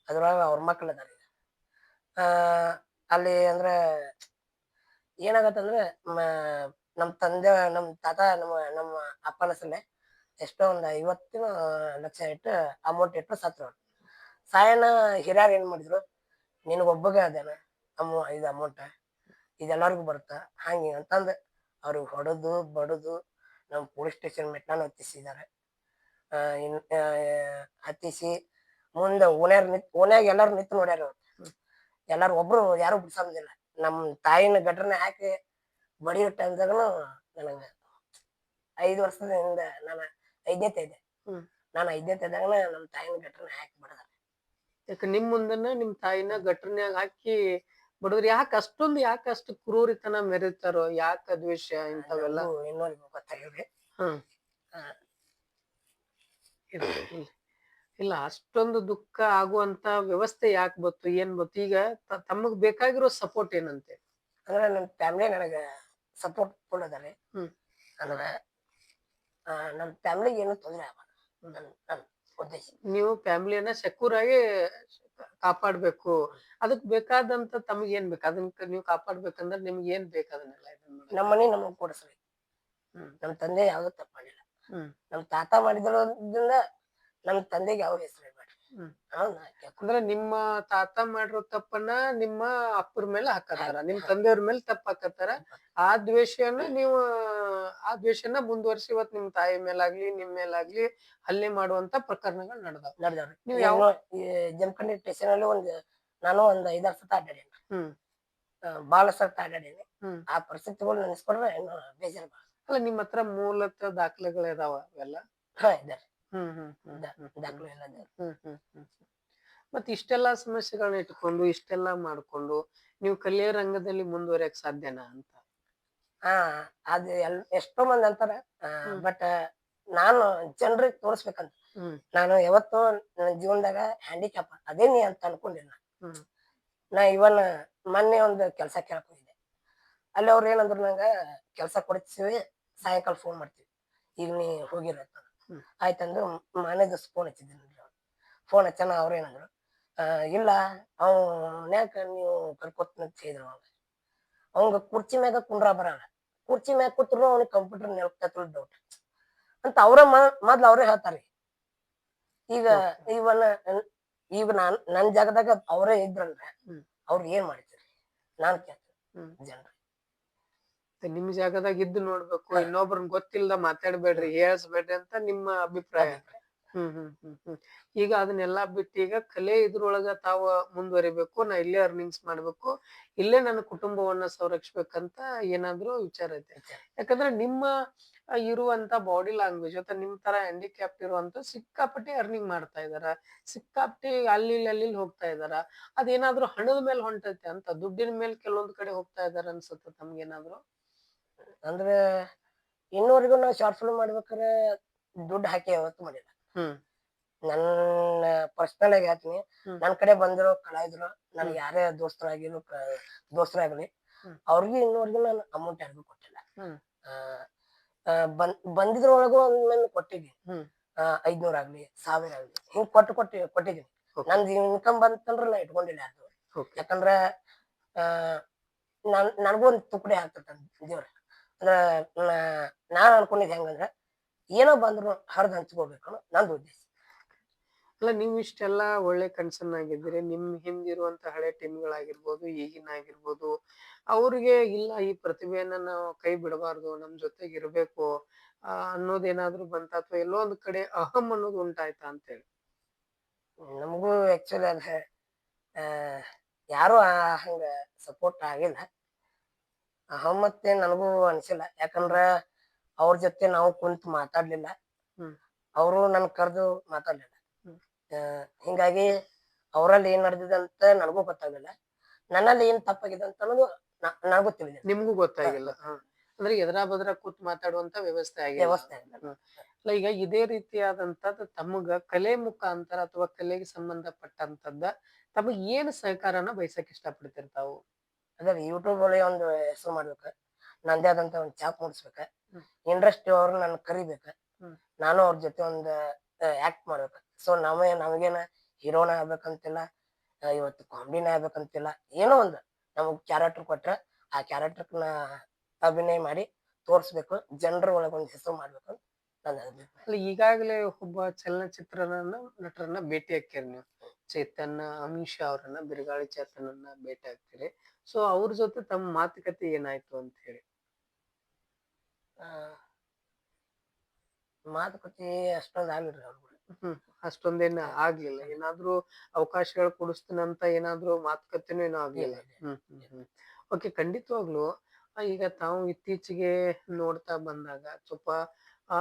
ಅದ್ರೊಳಗ ಅವ್ರ ಮಕ್ಳು ಅದಾರ ಈಗ. ಅಲ್ಲಿ ಅಂದ್ರೆ ಏನಾಗತ್ತಂದ್ರೆ ನಮ್ ತಂದೆ ನಮ್ ತಾತ ನಮ್ಮ ಅಪ್ಪನ ಹೆಸರಲ್ಲೇ ಎಷ್ಟೋ ಒಂದ್ 50 ಲಕ್ಷ ಇಟ್ಟು ಅಮೌಂಟ್ ಇಟ್ಟು ಸತ್ರು ಅವ್ರು. ಸಾಯನ ಹಿರಿಯರ್ ಏನ್ ಮಾಡಿದ್ರು ನಿನಗೊಬ್ಬಗ ಅದೇನ ಇದು ಅಮೌಂಟ್ ಇದೆಲ್ಲರಿಗೂ ಬರುತ್ತಾ ಹಂಗೆ ಅಂತಂದ್ ಅವ್ರಿಗೆ ಹೊಡೆದು ಬಡದು ನಮ್ ಪೊಲೀಸ್ ಸ್ಟೇಷನ್ ಮೆಟ್ಲಾನ ಹತ್ತಿಸಿದ್ದಾರೆ. ಹತ್ತಿಸಿ ಮುಂದೆ ಓಣ್ಯಾಗ ಎಲ್ಲಾರು ನಿಂತು ನೋಡ್ಯಾರ ಅವ್ರು. ಎಲ್ಲಾರು ಒಬ್ರು ಯಾರು ಬಿಡ್ಸಂದಿಲ್ಲ. ನಮ್ ತಾಯಿನ ಗಟ್ರನೆ ಹಾಕಿ ಬಡಿಯೋ ಟೈಮ್ದಾಗನು ನನಗ 5 ವರ್ಷದಿಂದ ನಾನು 5ನೇತೆ ಇದ್ದೆ. ನಾನು 5ನೇತೆ ಇದ್ದಾಗನ ನಮ್ ತಾಯಿನ ಗಟ್ರನೆ ಹಾಕಿ ಬಡದ. ಯಾಕೆ ನಿಮ್ ಮುಂದನ ನಿಮ್ ತಾಯಿನ ಗಟ್ರನ್ಯಾಗ ಹಾಕಿ ಬಡವ್ರು ಯಾಕೆ ಅಷ್ಟು ಕ್ರೂರಿತನ ಮೆರೀತಾರೋ ಯಾಕ ದ್ವೇಷ ಇಂಥವೆಲ್ಲ? ಇನ್ನೊಂದು ಗೊತ್ತಾಗಿಲ್ರಿ. ಹ್ಮ್ ಇಲ್ಲ ಅಷ್ಟೊಂದು ದುಃಖ ಆಗುವಂತ ವ್ಯವಸ್ಥೆ ಯಾಕೆ ಬತ್ತು ಏನ್ ಬತ್ತು? ಈಗ ತಮಗ್ ಬೇಕಾಗಿರೋ ಸಪೋರ್ಟ್ ಏನಂತೆ? ಅಂದ್ರೆ ನಮ್ ಫ್ಯಾಮಿಲಿ ನನಗ ಸಪೋರ್ಟ್ ಫುಲ್ ಅದಾರೆ. ಅಂದ್ರೆ ನಮ್ ಫ್ಯಾಮಿಲಿಗೆ ಏನು ತೊಂದ್ರೆ ಆಗಬಾರ್ದು ನನ್ ಉದ್ದೇಶ. ನೀವು ಫ್ಯಾಮಿಲಿಯನ್ನ ಸೆಕ್ಯೂರ್ ಆಗಿ ಕಾಪಾಡ್ಬೇಕು. ಅದಕ್ ಬೇಕಾದಂತ ತಮಗ್ ಏನ್ ಬೇಕು ಅದನ್ನ ನೀವು ಕಾಪಾಡ್ಬೇಕಂದ್ರೆ ನಿಮ್ಗೆ ಏನ್ ಬೇಕು ಅದನ್ನೆಲ್ಲ ನಮ್ಮ ಮನೆ ನಮಗ್ ಕೊಡಿಸ್ರಿ. ನಮ್ ತಂದೆ ಯಾವ್ದು ತಪ್ಪ ಮಾಡಿಲ್ಲ. ನಮ್ ತಾತ ಮಾಡಿದ್ರಿಂದ ನಮ್ ತಂದೆಗೆ ಯಾವ ಹೆಸರು ಇರ್ಬೇಡ್ರಿ. ಅಂದ್ರೆ ನಿಮ್ಮ ತಾತ ಮಾಡಿರೋ ತಪ್ಪನ್ನ ನಿಮ್ಮ ಅಪ್ಪರ ಮೇಲೆ ಹಾಕತ್ತಾರ, ನಿಮ್ ತಂದೆಯವ್ರ ಮೇಲೆ ತಪ್ಪ ಹಾಕತ್ತಾರ. ಆ ದ್ವೇಷನ ಮುಂದುವರ್ಸಿ ಇವತ್ ನಿಮ್ ತಾಯಿ ಮೇಲಾಗ್ಲಿ ನಿಮ್ ಮೇಲಾಗ್ಲಿ ಹಲ್ಲೆ ಮಾಡುವಂತ ಪ್ರಕರಣಗಳು ನಡೆದವ್ರಿ. ನೀವು ಯಾವ ಜಮಖಂಡಿ ಸ್ಟೇಷನ್ ಅಲ್ಲಿ ನಾನು ಒಂದ್ 5-6 ಸತ ಅಡ್ಡಾಡೇನಿ. ಬಾಳ ಸತ ಅಡ್ಡಾಡೇನಿ. ಆ ಪರಿಸ್ಥಿತಿಗಳು ನೆನೆಸ್ಕೊಂಡ್ರೆ ಇನ್ನು ಬೇಜಾರ್ ಬಾಳ. ಅಲ್ಲ ನಿಮ್ ಹತ್ರ ಮೂಲತಃ ದಾಖಲೆಗಳು ಇದಾವ ಅವೆಲ್ಲ? ಇದಾರೆ. ದಾಖಲೆ ಎಲ್ಲ ಇದಾವೆ. ಮತ್ ಇಷ್ಟೆಲ್ಲಾ ಸಮಸ್ಯೆಗಳನ್ನ ಇಟ್ಕೊಂಡು ಇಷ್ಟೆಲ್ಲಾ ಮಾಡ್ಕೊಂಡು ನೀವು ಕಲಿಯೋ ರಂಗದಲ್ಲಿ ಮುಂದುವರಿಯಕ್ ಸಾಧ್ಯನಾ ಅಂತ? ಅದು ಎಷ್ಟೋ ಮಂದಿ ಅಂತಾರ. ಬಟ್ ನಾನು ಜನರಿಗೆ ತೋರಿಸ್ಬೇಕಂತ ನಾನು ಯಾವತ್ತು ನನ್ನ ಜೀವನದಾಗ ಹ್ಯಾಂಡಿಕ್ಯಾಪ್ ಅದೇನಿ ಅಂತ ಅನ್ಕೊಂಡಿಲ್ಲ. ನಾ ಇವನ್ ಮೊನ್ನೆ ಒಂದು ಕೆಲ್ಸ ಕೇಳಕ್ ಹೋಗಿದ್ದೆ. ಅಲ್ಲಿ ಅವ್ರು ಏನಂದ್ರು ನಂಗ ಕೆಲ್ಸ ಕೊಡ್ತೀವಿ ಸಾಯಂಕಾಲ ಫೋನ್ ಮಾಡ್ತೀವಿ ಈಗ ನೀ ಹೋಗಿರತ್ತ ಆಯ್ತಂದು ಮನೆ ದಿವ್ಸ ಫೋನ್ ಹಚ್ಚಿದ್ದೀನಿ. ಫೋನ್ ಹಚ್ಚನ ಅವ್ರ ಏನಂದ್ರು ಇಲ್ಲ ಅವ್ನ್ಯಾಕ ನೀವು ಕರ್ಕೊತಂತ ಹೇಳಿದ್ರು. ಅವಂಗ ಕುರ್ಚಿ ಮ್ಯಾಗ ಕುಂಡ್ರ ಬರಲ್ಲ. ಕುರ್ಚಿ ಮ್ಯಾಗ ಕೂತ್ರು ಅವ್ನಿಗೆ ಕಂಪ್ಯೂಟರ್ ನೆನಪು ಡೌಟ್ ಅಂತ ಮೊದ್ಲು ಅವ್ರೇ ಹೇಳ್ತಾರಿ. ಈಗ ನನ್ ಜಾಗದಾಗ ಅವರೇ ಇದ್ರಂದ್ರೆ ಅವ್ರ ಏನ್ ಮಾಡ್ತೀರಿ ನಾನ್ ಕೇಳ್ತೀನಿ ಜನರು. ನಿಮ್ ಜಾಗದಾಗ ಇದ್ದು ನೋಡ್ಬೇಕು, ಇನ್ನೊಬ್ರನ್ ಗೊತ್ತಿಲ್ದ ಮಾತಾಡ್ಬೇಡ್ರಿ ಹೇಳ್ಸ್ಬೇಡ್ರಿ ಅಂತ ನಿಮ್ಮ ಅಭಿಪ್ರಾಯ. ಈಗ ಅದನ್ನೆಲ್ಲಾ ಬಿಟ್ಟು ಈಗ ಕಲೆ ಇದ್ರೊಳಗ ತಾವು ಮುಂದುವರಿಬೇಕು, ನಾ ಇಲ್ಲೇ ಅರ್ನಿಂಗ್ಸ್ ಮಾಡ್ಬೇಕು, ಇಲ್ಲೇ ನನ್ನ ಕುಟುಂಬವನ್ನ ಸಂರಕ್ಷಿಸ್ಬೇಕಂತ ಏನಾದ್ರು ವಿಚಾರ ಐತೆ. ಯಾಕಂದ್ರೆ ನಿಮ್ಮ ಇರುವಂತ ಬಾಡಿ ಲ್ಯಾಂಗ್ವೇಜ್ ಅಥವಾ ನಿಮ್ ತರ ಹ್ಯಾಂಡಿಕ್ಯಾಪ್ಟ್ ಇರುವಂತ ಸಿಕ್ಕಾಪಟ್ಟೆ ಅರ್ನಿಂಗ್ ಮಾಡ್ತಾ ಇದಾರ, ಸಿಕ್ಕಾಪಟ್ಟೆ ಅಲ್ಲಿ ಹೋಗ್ತಾ ಇದಾರ. ಅದೇನಾದ್ರೂ ಹಣದ ಮೇಲೆ ಹೊಂಟೈತೆ ಅಂತ, ದುಡ್ಡಿನ ಮೇಲೆ ಕೆಲವೊಂದ್ ಕಡೆ ಹೋಗ್ತಾ ಇದಾರ ಅನ್ಸುತ್ತ ತಮ್ಗೇನಾದ್ರು? ಅಂದ್ರೆ ಇನ್ನೂವರೆಗೂ ನಾವು ಶಾರ್ಟ್ ಫಿಲ್ಮ್ ಮಾಡ್ಬೇಕಾರೆ ದುಡ್ಡು ಹಾಕಿ ಯಾವತ್ತು ಮಾಡಿಲ್ಲ. ನನ್ನ ಪರ್ಸನಲ್ ಆಗಿ ಹೇಳ್ತೀನಿ, ನನ್ ಕಡೆ ಬಂದಿರೋ ಕಲಾವಿದ್ರು ನನ್ಗೆ ಯಾರೇ ದೋಸ್ತರಾಗ್ಲಿ ಅವ್ರಿಗೂ ಇನ್ನೂವರೆಗೂ ನಾನು ಅಮೌಂಟ್ ಯಾರಿಗೂ ಕೊಟ್ಟಿಲ್ಲ. ಬಂದಿದ್ರೊಳಗೂ ಒಮ್ಮೆ ಕೊಟ್ಟಿದ್ದೀನಿ. 500 ಆಗ್ಲಿ 1000 ಆಗ್ಲಿ ಹಿಂಗ್ ಕೊಟ್ಟಿದ್ದೀನಿ. ನಂದು ಇನ್ಕಮ್ ಬಂತಂದ್ರೆ ನಾ ಇಟ್ಕೊಂಡಿಲ್ಲ ಯಾರ್ದು. ಯಾಕಂದ್ರ ನನ್ಗೂ ಒಂದು ತುಕಡಿ ಹಾಕ್ತಿರ್ತ ದೇವ್ರ. ಅಂದ್ರೆ ನಾನ್ ಅನ್ಕೊಂಡಿದ್ ಹೆಂಗಂದ್ರ ಏನೋ ಬಂದ್ರು ಹರಿದು ಹಂಚ್ಕೋಬೇಕು ನಂದು ಉದ್ದೇಶ. ಅಲ್ಲ ನೀವು ಇಷ್ಟೆಲ್ಲ ಒಳ್ಳೆ ಕನ್ಸರ್ನ್ ಆಗಿದ್ದೀರಿ. ನಿಮ್ ಹಿಂದಿರುವಂತ ಹಳೆ ಟೀಮ್‌ಗಳಾಗಿರ್ಬೋದು, ಈಗಿನ ಆಗಿರ್ಬೋದು, ಅವ್ರಿಗೆ ಇಲ್ಲ ಈ ಪ್ರತಿಭೆಯನ್ನ ನಾವು ಕೈ ಬಿಡಬಾರ್ದು, ನಮ್ ಜೊತೆಗ್ ಇರ್ಬೇಕು ಅನ್ನೋದೇನಾದ್ರೂ ಬಂತಾ? ಅಥವಾ ಎಲ್ಲೋ ಒಂದ್ ಕಡೆ ಅಹಂ ಅನ್ನೋದು ಉಂಟಾಯ್ತಾ ಅಂತೇಳಿ? ನಮಗೂ ಆಕ್ಚುಲಿ ಅದ ಆ, ಯಾರು ಹಂಗ ಸಪೋರ್ಟ್ ಆಗಿಲ್ಲ. ಅಹಮ್ಮತ್ತೆ ನನಗೂ ಅನ್ಸಿಲ್ಲ. ಯಾಕಂದ್ರ ಅವ್ರ ಜೊತೆ ನಾವು ಕುಂತು ಮಾತಾಡ್ಲಿಲ್ಲ. ಹ್ಮ್. ಅವರು ನನ್ ಕರ್ದು ಮಾತಾಡ್ಲಿಲ್ಲ. ಹ್ಮ್. ಹಿಂಗಾಗಿ ಅವ್ರಲ್ಲಿ ಏನ್ ನಡೆದಿದೆ ಅಂತ ನನಗೂ ಗೊತ್ತಾಗ್ಲಿಲ್ಲ. ನನ್ನಲ್ಲಿ ಏನ್ ತಪ್ಪಾಗಿದೆ ಅಂತ ಅನ್ನೋದು ನನಗೂ ತಿಳಿದಿಲ್ಲ. ನಿಮ್ಗೂ ಗೊತ್ತಾಗಿಲ್ಲ. ಅಂದ್ರೆ ಎದರಾ ಬದರಾ ಕೂತ್ ಮಾತಾಡುವಂತ ವ್ಯವಸ್ಥೆ ಆಗಿಲ್ಲ. ವ್ಯವಸ್ಥೆ ಆಗಿಲ್ಲ. ಹ್ಮ್. ಅಲ್ಲ ಈಗ ಇದೇ ರೀತಿಯಾದಂತದ್ದು ತಮಗ ಕಲೆ ಮುಖಾಂತರ ಅಥವಾ ಕಲೆಗೆ ಸಂಬಂಧಪಟ್ಟಂತದ್ದ ತಮಗ್ ಏನ್ ಸಹಕಾರನ ಬಯಸಕ್ ಇಷ್ಟಪಡ್ತೀರಿ ತಾವು? ಅದೇ ಯೂಟ್ಯೂಬ್ ಒಳಗೆ ಒಂದು ಹೆಸರು ಮಾಡ್ಬೇಕ. ನಂದೇ ಆದಂತ ಒಂದ್ ಚಾಪ್ ಮೂಡಿಸ್ಬೇಕ. ಹ್ಮ್. ಇಂಡಸ್ಟ್ರಿ ಅವ್ರು ನನ್ ಕರಿಬೇಕ. ಹ್ಮ್. ನಾನು ಅವ್ರ ಜೊತೆ ಒಂದ್ ಆಕ್ಟ್ ಮಾಡ್ಬೇಕ. ಸೊ ನಮಗೇನ ಹೀರೋನ ಆಗ್ಬೇಕಂತಿಲ್ಲ, ಇವತ್ತು ಕಾಮಿಡಿನ ಆಗ್ಬೇಕಂತಿಲ್ಲ. ಏನೋ ಒಂದು ನಮಗ್ ಕ್ಯಾರೆಕ್ಟರ್ ಕೊಟ್ರ ಆ ಕ್ಯಾರೆಕ್ಟರ್ನ ಅಭಿನಯ ಮಾಡಿ ತೋರ್ಸ್ಬೇಕು, ಜನರ ಒಳಗ್ ಒಂದ್ ಹೆಸರು ಮಾಡ್ಬೇಕು ಅಂತ ನನ್ನ ಅಭಿಪ್ರಾಯ. ಅಲ್ಲ ಈಗಾಗಲೇ ಒಬ್ಬ ನಟರನ್ನ ಭೇಟಿ ಹಾಕ್ಯಾರಿ ನೀವು. ಚೇತನ್ ಅಮಿಷಾ ಅವರನ್ನ, ಬಿರುಗಾಳಿ ಚೇತನನ್ನ ಭೇಟಿ ಆಗ್ತೀರಿ. ಸೊ ಅವ್ರ ಜೊತೆ ತಮ್ಮ ಮಾತುಕತೆ ಏನಾಯ್ತು ಅಂತ ಹೇಳಿ? ಆ, ಮಾತುಕತೆ ಅಷ್ಟೊಂದ್ ಆಗಿಲ್ರಿ ಅವ್ರು ಕೂಡ. ಹ್ಮ್. ಅಷ್ಟೊಂದೇನ ಆಗ್ಲಿಲ್ಲ. ಏನಾದ್ರೂ ಅವಕಾಶಗಳು ಕೊಡಿಸ್ತೀನಂತ ಏನಾದ್ರೂ ಮಾತುಕತೆನೂ ಏನೂ ಆಗ್ಲಿಲ್ಲ. ಹ್ಮ್ ಹ್ಮ್ ಹ್ಮ್. ಓಕೆ, ಖಂಡಿತವಾಗ್ಲೂ ಈಗ ತಾವು ಇತ್ತೀಚೆಗೆ ನೋಡ್ತಾ ಬಂದಾಗ ಸ್ವಲ್ಪ ಆ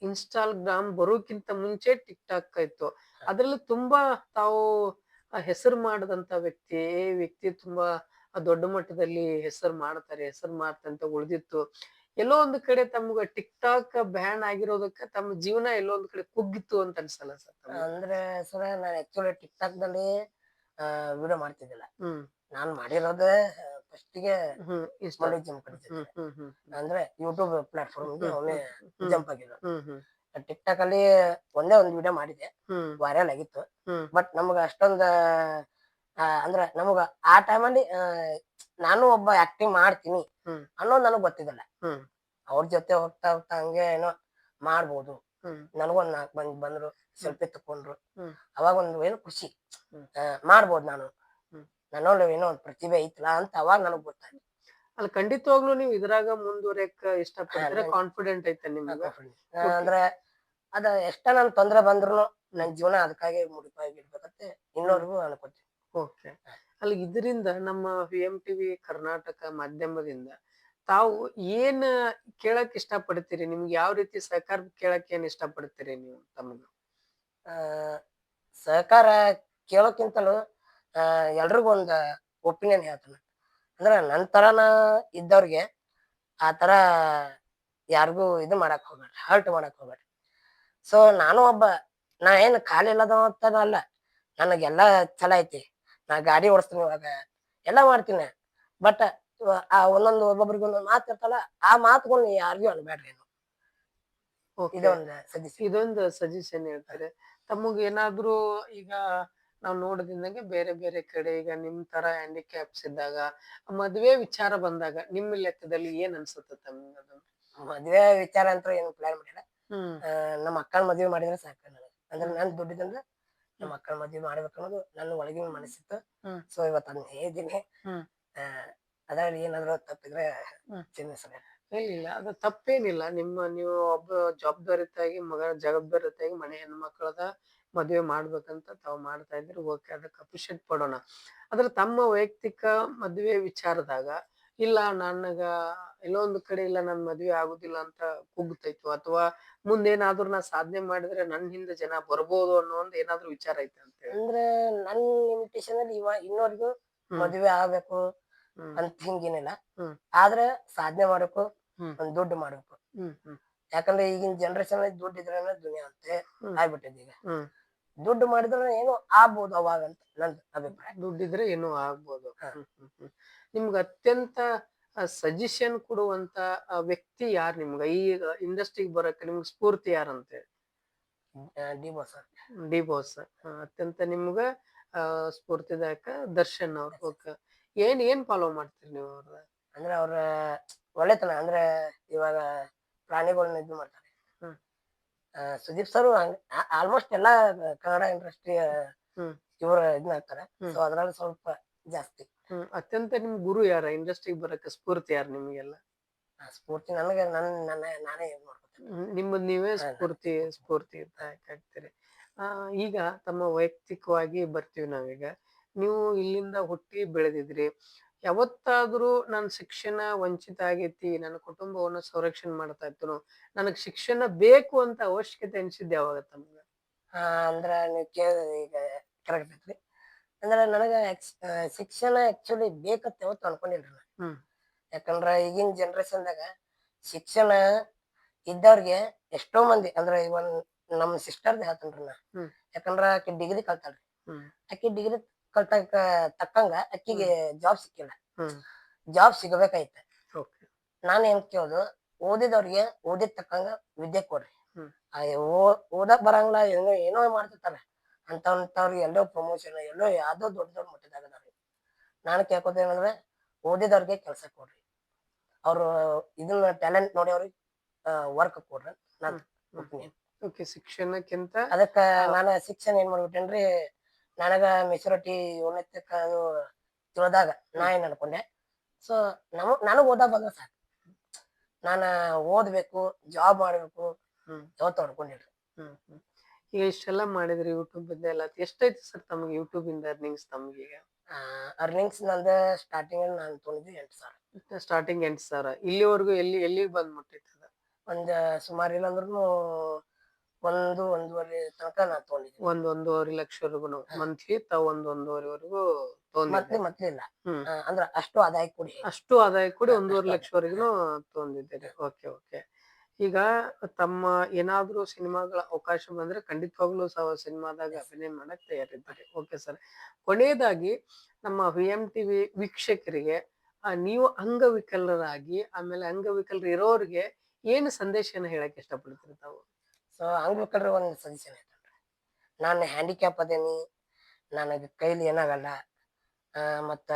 ಇನ್‌ಸ್ಟಾಗ್ರಾಮ್ ಬರೋಕ್ಕಿಂತ ಮುಂಚೆ ಟಿಕ್‌ಟಾಕ್ ಇತ್ತು. ಅದ್ರಲ್ಲಿ ತುಂಬಾ ತಾವು ಹೆಸರು ಮಾಡದಂತ ವ್ಯಕ್ತಿ, ಈ ವ್ಯಕ್ತಿ ತುಂಬಾ ದೊಡ್ಡ ಮಟ್ಟದಲ್ಲಿ ಹೆಸರು ಮಾಡ್ತಾರೆ, ಹೆಸರು ಮಾಡ್ತಾರೆ ಅಂತ ಉಳ್ದಿತ್ತು. ಎಲ್ಲೋ ಒಂದು ಕಡೆ ತಮ್ಗ ಟಿಕ್‌ಟಾಕ್ ಬ್ಯಾನ್ ಆಗಿರೋದಕ್ಕ ತಮ್ಮ ಜೀವನ ಎಲ್ಲೋ ಒಂದ್ ಕಡೆ ಕುಗ್ಗಿತ್ತು ಅಂತ ಅನ್ಸಲ್ಲ ಸರ್ ತಮ್ಗೆ? ಅಂದ್ರೆ ಸರ ನಾನು ಆಕ್ಚುಲಿ ಟಿಕ್‌ಟಾಕ್ ದಲ್ಲಿ ವಿಡಿಯೋ ಮಾಡ್ತಿದ್ದಿಲ್ಲ. ಹ್ಮ್. ನಾನ್ ಮಾಡಿರೋದೇ ಫಸ್ಟಿಗೆ ಹ್ಮ್. ಇಷ್ಟ. ಮನೋಜ್ ಕಳಿಸಿದ್ದೆ. ಅಂದ್ರೆ ಯೂಟ್ಯೂಬ್ ಪ್ಲಾಟ್‌ಫಾರ್ಮ್‌ಗೆ ಅವನೇ ಜಂಪ್ ಆಗಿರೋದು. ಹ್ಮ್ ಹ್ಮ್ ಟಿಕ್‌ಟಾಕ್ ಅಲ್ಲಿ ಒಂದೇ ಒಂದು ವಿಡಿಯೋ ಮಾಡಿದ್ದೆ. ಹ್ಮ್ ವೈರಲ್ ಆಗಿತ್ತು. ಹ್ಮ್ ಬಟ್ ನಮಗ ಅಷ್ಟೊಂದ ಅಂದ್ರ ನಮಗ ಆ ಟೈಮಲ್ಲಿ ನಾನು ಒಬ್ಬ ಆಕ್ಟಿಂಗ್ ಮಾಡ್ತೀನಿ ಹ್ಮ್ ಅನ್ನೋದು ನನಗ್ ಗೊತ್ತಿದ್ದಿಲ್ಲ. ಹ್ಮ್ ಅವ್ರ ಜೊತೆ ಹೋಗ್ತಾ ಹೋಗ್ತಾ ಹಂಗೆ ಏನೋ ಮಾಡ್ಬೋದು. ಹ್ಮ್ ನನಗೊಂದ್ 4 ಮಂದಿ ಬಂದ್ರು, ಸೆಲ್ಫಿ ತಕೊಂಡ್ರು. ಹ್ಮ್ ಅವಾಗ ಒಂದು ಏನೋ ಖುಷಿ. ಹ್ಮ್ ಮಾಡ್ಬೋದು ನಾನು. ಹ್ಮ್. ನನ್ನೊಳಗೆ ಏನೋ ಒಂದು ಪ್ರತಿಭೆ ಐತಲ್ಲ ಅಂತ ಅವಾಗ ನನಗ್ ಗೊತ್ತಾಯ್ತು. ಅಲ್ಲ ಖಂಡಿತವಾಗ್ಲೂ ನೀವು ಇದ್ರಾಗ ಮುಂದುವರಿಯಕ್ ಇಷ್ಟಪಡ್ತೀರಾ? ಕಾನ್ಫಿಡೆಂಟ್ ಐತೆ ನಿಮ್ಗ? ಅಂದ್ರೆ ಅದ ಎಷ್ಟ ನನ್ ತೊಂದ್ರೆ ಬಂದ್ರು ನನ್ ಜೀವನ ಅದಕ್ಕಾಗಿ ಮುಡಿಪಾಗಿ ಇಡ್ಬೇಕಂತ ಇನ್ನೋರ್ಗು ಅನ್ಕೋತೀನಿ. ಓಕೆ. ಅಲ್ಲ ಇದರಿಂದ ನಮ್ಮ ವಿ.ಎಂ.ಟಿ.ವಿ. ಕರ್ನಾಟಕ ಮಾಧ್ಯಮದಿಂದ ತಾವು ಏನ್ ಕೇಳಕ್ ಇಷ್ಟಪಡ್ತೀರಿ? ನಿಮ್ಗೆ ಯಾವ ರೀತಿ ಸಹಕಾರ ಕೇಳಕ್ ಏನ್ ಇಷ್ಟಪಡ್ತೀರಿ ನೀವು ತಮ್ಗ? ಆ ಸಹಕಾರ ಕೇಳೋಕ್ಕಿಂತಲೂ ಎಲ್ರಿಗೂ ಒಂದ್ ಒಪಿನಿಯನ್ ಹೇಳ್ತೀನಿ. ಅಂದ್ರ ನನ್ ತರಾನ ಇದ್ದವ್ರಿಗೆ ಆ ತರ ಯಾರಿಗೂ ಇದು ಮಾಡಕ್ ಹೋಗ್ಬೇಡ್ರಿ, ಹರ್ಟ್ ಮಾಡಕ್ ಹೋಗ್ಬೇಡ್ರಿ. ಸೊ ನಾನು ಒಬ್ಬ, ನಾ ಏನ್ ಖಾಲಿ ಇಲ್ಲದವ ಅಂತಾನೂ ಅಲ್ಲ. ನನಗೆಲ್ಲಾ ಛಲ ಐತಿ. ನಾ ಗಾಡಿ ಓಡಿಸ್ತೀನಿ ಇವಾಗ, ಎಲ್ಲಾ ಮಾಡ್ತೀನಿ. ಬಟ್ ಆ ಒಂದೊಂದು ಒಬ್ಬೊಬ್ರಿಗೆ ಒಂದೊಂದು ಮಾತು ಇರ್ತಲ್ಲ, ಆ ಮಾತುಗಳ್ನ ಯಾರಿಗೂ ಅನ್ಬೇಡ್ರಿ ನೀವು. ಓಕೆ. ಇದೊಂದು ಸಜೆಷನ್. ಇದೊಂದು ಸಜೆಷನ್ ಹೇಳ್ತಾರೆ. ತಮಗ್ ಏನಾದ್ರೂ ಈಗ ನಾವ್ ನೋಡಿದಂಗೆ ಬೇರೆ ಬೇರೆ ಕಡೆ ಈಗ ನಿಮ್ ತರ ಹ್ಯಾಂಡಿಕ್ಯಾಪ್ಸ್ ಇದ್ದಾಗ, ಮದ್ವೆ ವಿಚಾರ ಬಂದಾಗ ನಿಮ್ಮ ಲೆಕ್ಕದಲ್ಲಿ ಏನ್ ಅನ್ಸುತ್ತೆ ತಮ್ಗದು? ಮದ್ವೆ ವಿಚಾರ ಅಂತ ಏನು ಪ್ಲಾನ್ ಮಾಡಿಲ್ಲ. ಹ್ಮ್ ನಮ್ಮ ಅಕ್ಕನ ಮದ್ವೆ ಮಾಡಿದ್ರೆ ಸಾಕು ನನಗೆ. ಅಂದ್ರೆ ಹ್ಮ್ ನನ್ ದುಡ್ಡಿದಂದ್ರೆ ನಮ್ಮ ಅಕ್ಕನ ಮದ್ವೆ ಮಾಡ್ಬೇಕು ಅನ್ನೋದು ನನ್ನ ಒಳಗಿನ ಮನಸ್ಸಿತ್ತು. ಹ್ಮ್ ಸೊ ಇವತ್ತು ಅದನ್ನ ಹೇಳಿದ್ದೀನಿ. ಹ್ಮ್ ಅದ್ರಲ್ಲಿ ಏನಾದ್ರು ತಪ್ಪಿದ್ರೆ ಹ್ಮ್. ಕ್ಷಮಿಸಬೇಕು. ಇಲ್ಲ ಅದು ತಪ್ಪೇನಿಲ್ಲ. ನೀವು ಒಬ್ಬ ಜವಾಬ್ದಾರಿತಾಗಿ ಜವಾಬ್ದಾರಿತಾಗಿ ಮನೆ ಹೆಣ್ಮಕ್ಳದ ಮದ್ವೆ ಮಾಡ್ಬೇಕಂತ ತಾವು ಮಾಡ್ತಾ ಇದ್ರಿ. ಓಕೆ, ಅದಕ್ಕೆ ಅಪ್ರಿಶಿಯೇಟ್ ಪಡೋಣ. ಆದ್ರೆ ತಮ್ಮ ವೈಯಕ್ತಿಕ ಮದ್ವೆ ವಿಚಾರದಾಗ ಇಲ್ಲ ನನಗ ಎಲ್ಲೋ ಒಂದ್ ಕಡೆ ಇಲ್ಲ ನನ್ ಮದ್ವೆ ಆಗುದಿಲ್ಲ ಅಂತ ಕುಗ್ತೈತು, ಅಥವಾ ಮುಂದೇನಾದ್ರೂ ನಾ ಸಾಧನೆ ಮಾಡಿದ್ರೆ ನನ್ ಹಿಂದೆ ಜನ ಬರ್ಬೋದು ಅನ್ನೋ ಒಂದ್ ಏನಾದ್ರೂ ವಿಚಾರ ಐತೆ ಅಂತ ಹೇಳಿ? ಅಂದ್ರೆ ನನ್ ಲಿಮಿಟೇಷನ್ ಅಲ್ಲಿ ಇನ್ನೋರ್ಗು ಹ್ಮ್ ಮದ್ವೆ ಆಗ್ಬೇಕು ಹ್ಮ್ ಅಂತ ಹಿಂಗೇನಿಲ್ಲ. ಹ್ಮ್ ಆದ್ರೆ ಸಾಧನೆ ಮಾಡ್ಬೇಕು, ಹ್ಮ್ ಒಂದ್ ದುಡ್ಡು ಮಾಡ್ಬೇಕು. ಹ್ಮ್ ಹ್ಮ್ ಯಾಕಂದ್ರೆ ಈಗಿನ ಜನರೇಷನ್ ಅಲ್ಲಿ ದುಡ್ಡು ಇದ್ರೇನೆ ದುನಿಯಾ ಅಂತೆ ಹ್ಮ್ ಆಗ್ಬಿಟ್ಟಿದೆ ಈಗ. ಹ್ಮ್ ದುಡ್ಡು ಮಾಡಿದ್ರೆ ಏನೋ ಆಗ್ಬೋದು ಅವಾಗ ಅಂತ ನನ್ ಅಭಿಪ್ರಾಯ. ದುಡ್ಡಿದ್ರೆ ಏನೋ ಆಗ್ಬೋದು. ಹ. ನಿಮ್ಗೆ ಅತ್ಯಂತ ಸಜೆಷನ್ ಕೊಡುವಂತ ವ್ಯಕ್ತಿ ಯಾರು ನಿಮ್ಗ ಈಗ ಇಂಡಸ್ಟ್ರಿಗೆ ಬರಕ್ಕೆ ನಿಮ್ಗೆ ಸ್ಫೂರ್ತಿ ಯಾರಂತೆ? D boss sir. D boss ಅತ್ಯಂತ ನಿಮ್ಗ ಸ್ಫೂರ್ತಿದಾಯಕ ದರ್ಶನ್ ಅವ್ರು. ಓಕೆ. ಏನ್ ಫಾಲೋ ಮಾಡ್ತೀರಿ ನೀವು ಅವ್ರ? ಅಂದ್ರೆ ಅವ್ರ ಒಳ್ಳೆತನ ಅಂದ್ರೆ ಇವಾಗ ಪ್ರಾಣಿಗಳನ್ನ ಇದು ಮಾಡ್ತಾರೆ. ಹ್ಮ್ ಸುದೀಪ್ ಸರ್ ಆಲ್ಮೋಸ್ಟ್ ಎಲ್ಲಾ ಕನ್ನಡ ಇಂಡಸ್ಟ್ರಿ ಹ್ಮ್ ಇವ್ರ ಇದನ್ನ ಹಾಕ್ತಾರ. ಹ್ಮ್ ಸೊ ಅದ್ರಲ್ಲಿ ಸ್ವಲ್ಪ ಜಾಸ್ತಿ ಅತ್ಯಂತ ನಿಮ್ ಗುರು ಯಾರ ಇಂಡಸ್ಟ್ರಿಗೆ ಬರಕ್ಕೆ ಸ್ಫೂರ್ತಿ ಯಾರು ನಿಮ್ಗೆಲ್ಲ? ಸ್ಫೂರ್ತಿ ನನಗೆ ನಾನೇ ಇದ್ ಮಾಡ್ಕೊತೇನೆ. ನಿಮ್ಮದ್ ನೀವೇ ಹಾ, ಸ್ಫೂರ್ತಿ ಸ್ಫೂರ್ತಿ ಅಂತ ಆಗ್ತೀರಿ. ಈಗ ತಮ್ಮ ವೈಯಕ್ತಿಕವಾಗಿ ಬರ್ತೀವಿ ನಾವೀಗ. ನೀವು ಇಲ್ಲಿಂದ ಹುಟ್ಟಿ ಬೆಳೆದಿದ್ರಿ. ಯಾವತ್ತಾದ್ರೂ ನನ್ ಶಿಕ್ಷಣ ವಂಚಿತ ಆಗೈತಿ, ನನ್ನ ಕುಟುಂಬವನ್ನ ಸಂರಕ್ಷಣೆ ಮಾಡ್ತಾ ಇತ್ತು, ನನಗ್ ಶಿಕ್ಷಣ ಬೇಕು ಅಂತ ಅವಶ್ಯಕತೆ ಅನ್ಸಿದ್ ಯಾವಾಗ ತಮ್ಗ? ಅಂದ್ರ ನೀವ್ ಕೇಳಿದ್ರಿ ಈಗ ಕರೆಕ್ಟ್ ಐತ್ರಿ. ಅಂದ್ರ ನನಗ ಶಿಕ್ಷಣ ಆಕ್ಚುಲಿ ಬೇಕಂತ ಯಾವತ್ತು ಅನ್ಕೊಂಡಿಲ್ರಿ ನಾನು. ಹ್ಮ್ ಯಾಕಂದ್ರ ಈಗಿನ ಜನರೇಷನ್ದಾಗ ಶಿಕ್ಷಣ ಇದ್ದವ್ರಿಗೆ ಎಷ್ಟೋ ಮಂದಿ ಅಂದ್ರ ಇವನ್ ನಮ್ ಸಿಸ್ಟರ್ದ ಹೇಳ್ತೇನ್ರಿ ನಾ. ಹ್ಮ್ ಯಾಕಂದ್ರ ಆಕಿ ಡಿಗ್ರಿ ಕಲ್ತಾಳ್ರಿ. ಹ್ಮ್ ಆಕಿ ಡಿಗ್ರಿ ಕಲ್ತಕ್ಕ ತಕ್ಕಂಗ ಆಕಿಗೆ ಜಾಬ್ ಸಿಕ್ಕಿಲ್ಲ. ಹ್ಮ್ ಜಾಬ್ ಸಿಗಬೇಕಾಯ್ತ. ಓಕೆ. ನಾನ್ ಏನ್ ಕೇಳೋದು, ಓದಿದವ್ರಿಗೆ ಓದಿದ ತಕ್ಕಂಗ ವಿದ್ಯೆ ಕೊಡ್ರಿ. ಹ್ಮ್ ಆ ಓದಕ್ ಬರಂಗಿಲ್ಲ ಏನೋ ಏನೋ ಮಾಡ್ತಿರ್ತಾರ ಅಂತವ್ರಿಗೆ ಎಲ್ಲೋ ಪ್ರಮೋಷನ್ ಎಲ್ಲೋ ಯಾವ್ದೋ ದೊಡ್ಡ ದೊಡ್ಡ ಮಟ್ಟದಾಗ ಅದಾರಿ. ನಾನು ಕೇಳ್ಕೊತೇನಂದ್ರೆ ಓದಿದವ್ರಿಗೆ ಕೆಲ್ಸ ಕೊಡ್ರಿ, ಅವ್ರು ಇದನ್ನ ಟ್ಯಾಲೆಂಟ್ ನೋಡಿ ಅವ್ರಿಗೆ ವರ್ಕ್ ಕೊಡ್ರಿ ನಾನ್ ಒಪ್ಪಿನಿ. ಓಕೆ. ಶಿಕ್ಷಣಕ್ಕಿಂತ ಅದಕ್ಕ ನಾನು ಶಿಕ್ಷಣ ಏನ್ ಮಾಡ್ಬಿಟ್ಟೇನ್ರಿ, ನನಗ ಮೆಚುರಿಟಿ 7ನೇ ಅದು ತಿಳಿದಾಗ ನಾ ಏನ್ ಅನ್ಕೊಂಡೆ, ಸೊ ನನಗ್ ಓದಾ ಬಂದ್ರ ಸಾಕು, ನಾನ ಓದ್ಬೇಕು ಜಾಬ್ ಮಾಡ್ಬೇಕು ಹ್ಮ್ ಯಾವತ್ತು ಅನ್ಕೊಂಡಿಲ್ರಿ. ಹ್ಮ್ ಈಗ ಇಷ್ಟೆಲ್ಲ ಮಾಡಿದ್ರಿ ಯೂಟ್ಯೂಬ್ ಇಂದ ಎಲ್ಲ, ಎಷ್ಟೈತಿ ಸರ್ ತಮಗೆ ಯೂಟ್ಯೂಬ್ ಇಂದ ಅರ್ನಿಂಗ್ಸ್ ತಮ್ಗೀಗ? ಅರ್ನಿಂಗ್ಸ್ ನಂದ ಸ್ಟಾರ್ಟಿಂಗ್ ನಾನು ತೊಗೊಂಡಿದ್ದು 8,000. ಸ್ಟಾರ್ಟಿಂಗ್ 8,000. ಇಲ್ಲಿವರೆಗೂ ಎಲ್ಲಿಗೆ ಬಂದ್ ಮುಟ್ಟೈತದ? ಒಂದ್ ಸುಮಾರು ಇಲ್ಲ ಅಂದ್ರೂ 1-1.5 ತನಕ ನಾನ್ ತೊಗೊಂಡಿದ್ದೀನಿ. 1-1.5 ಲಕ್ಷವರೆಗೂ ಮಂತ್ಲಿ ತಾವ್ 1-1.5ವರೆಗೂ ತೊಗೊಂಡಿದ್ದೆ. ಮಂತ್ಲಿ ಇಲ್ಲ, ಹ್ಮ್ ಅಂದ್ರ ಅಷ್ಟು ಆದಾಯ ಕೂಡಿ ಅಷ್ಟು ಆದಾಯ ಕೂಡಿ ಹಾ, 1.5 ಅಷ್ಟು ಲಕ್ಷವರೆಗೂ ತೊಗೊಂಡಿದ್ದೀರಿ. Okay okay. ಈಗ ತಮ್ಮ ಏನಾದ್ರೂ ಸಿನಿಮಾಗಳ ಅವಕಾಶ ಬಂದ್ರೆ ಖಂಡಿತವಾಗ್ಲೂ ಸಿನಿಮಾದಾಗ ಅಭಿನಯ ಮಾಡಕ್ ತಯಾರಿದ್ದೀರಿ. Okay sir. ಕೊನೆಯದಾಗಿ ನಮ್ಮ VMTV ವೀಕ್ಷಕರಿಗೆ ನೀವು ಅಂಗವಿಕಲರಾಗಿ ಆಮೇಲೆ ಅಂಗವಿಕಲರು ಇರೋರಿಗೆ ಏನು ಸಂದೇಶನ ಹೇಳಕ್ ಇಷ್ಟಪಡ್ತೀರಿ ತಾವು? ಸೊ ಅಂಗ್ಬೇಕಲ್ರಿ ಒಂದ್ ಸಜೆಷನ್ ಐತಲ್ರಿ, ನಾನು ಹ್ಯಾಂಡಿಕ್ಯಾಪ್ ಅದೇನಿ, ನನಗ ಕೈಲಿ ಏನಾಗಲ್ಲ. ಮತ್ತ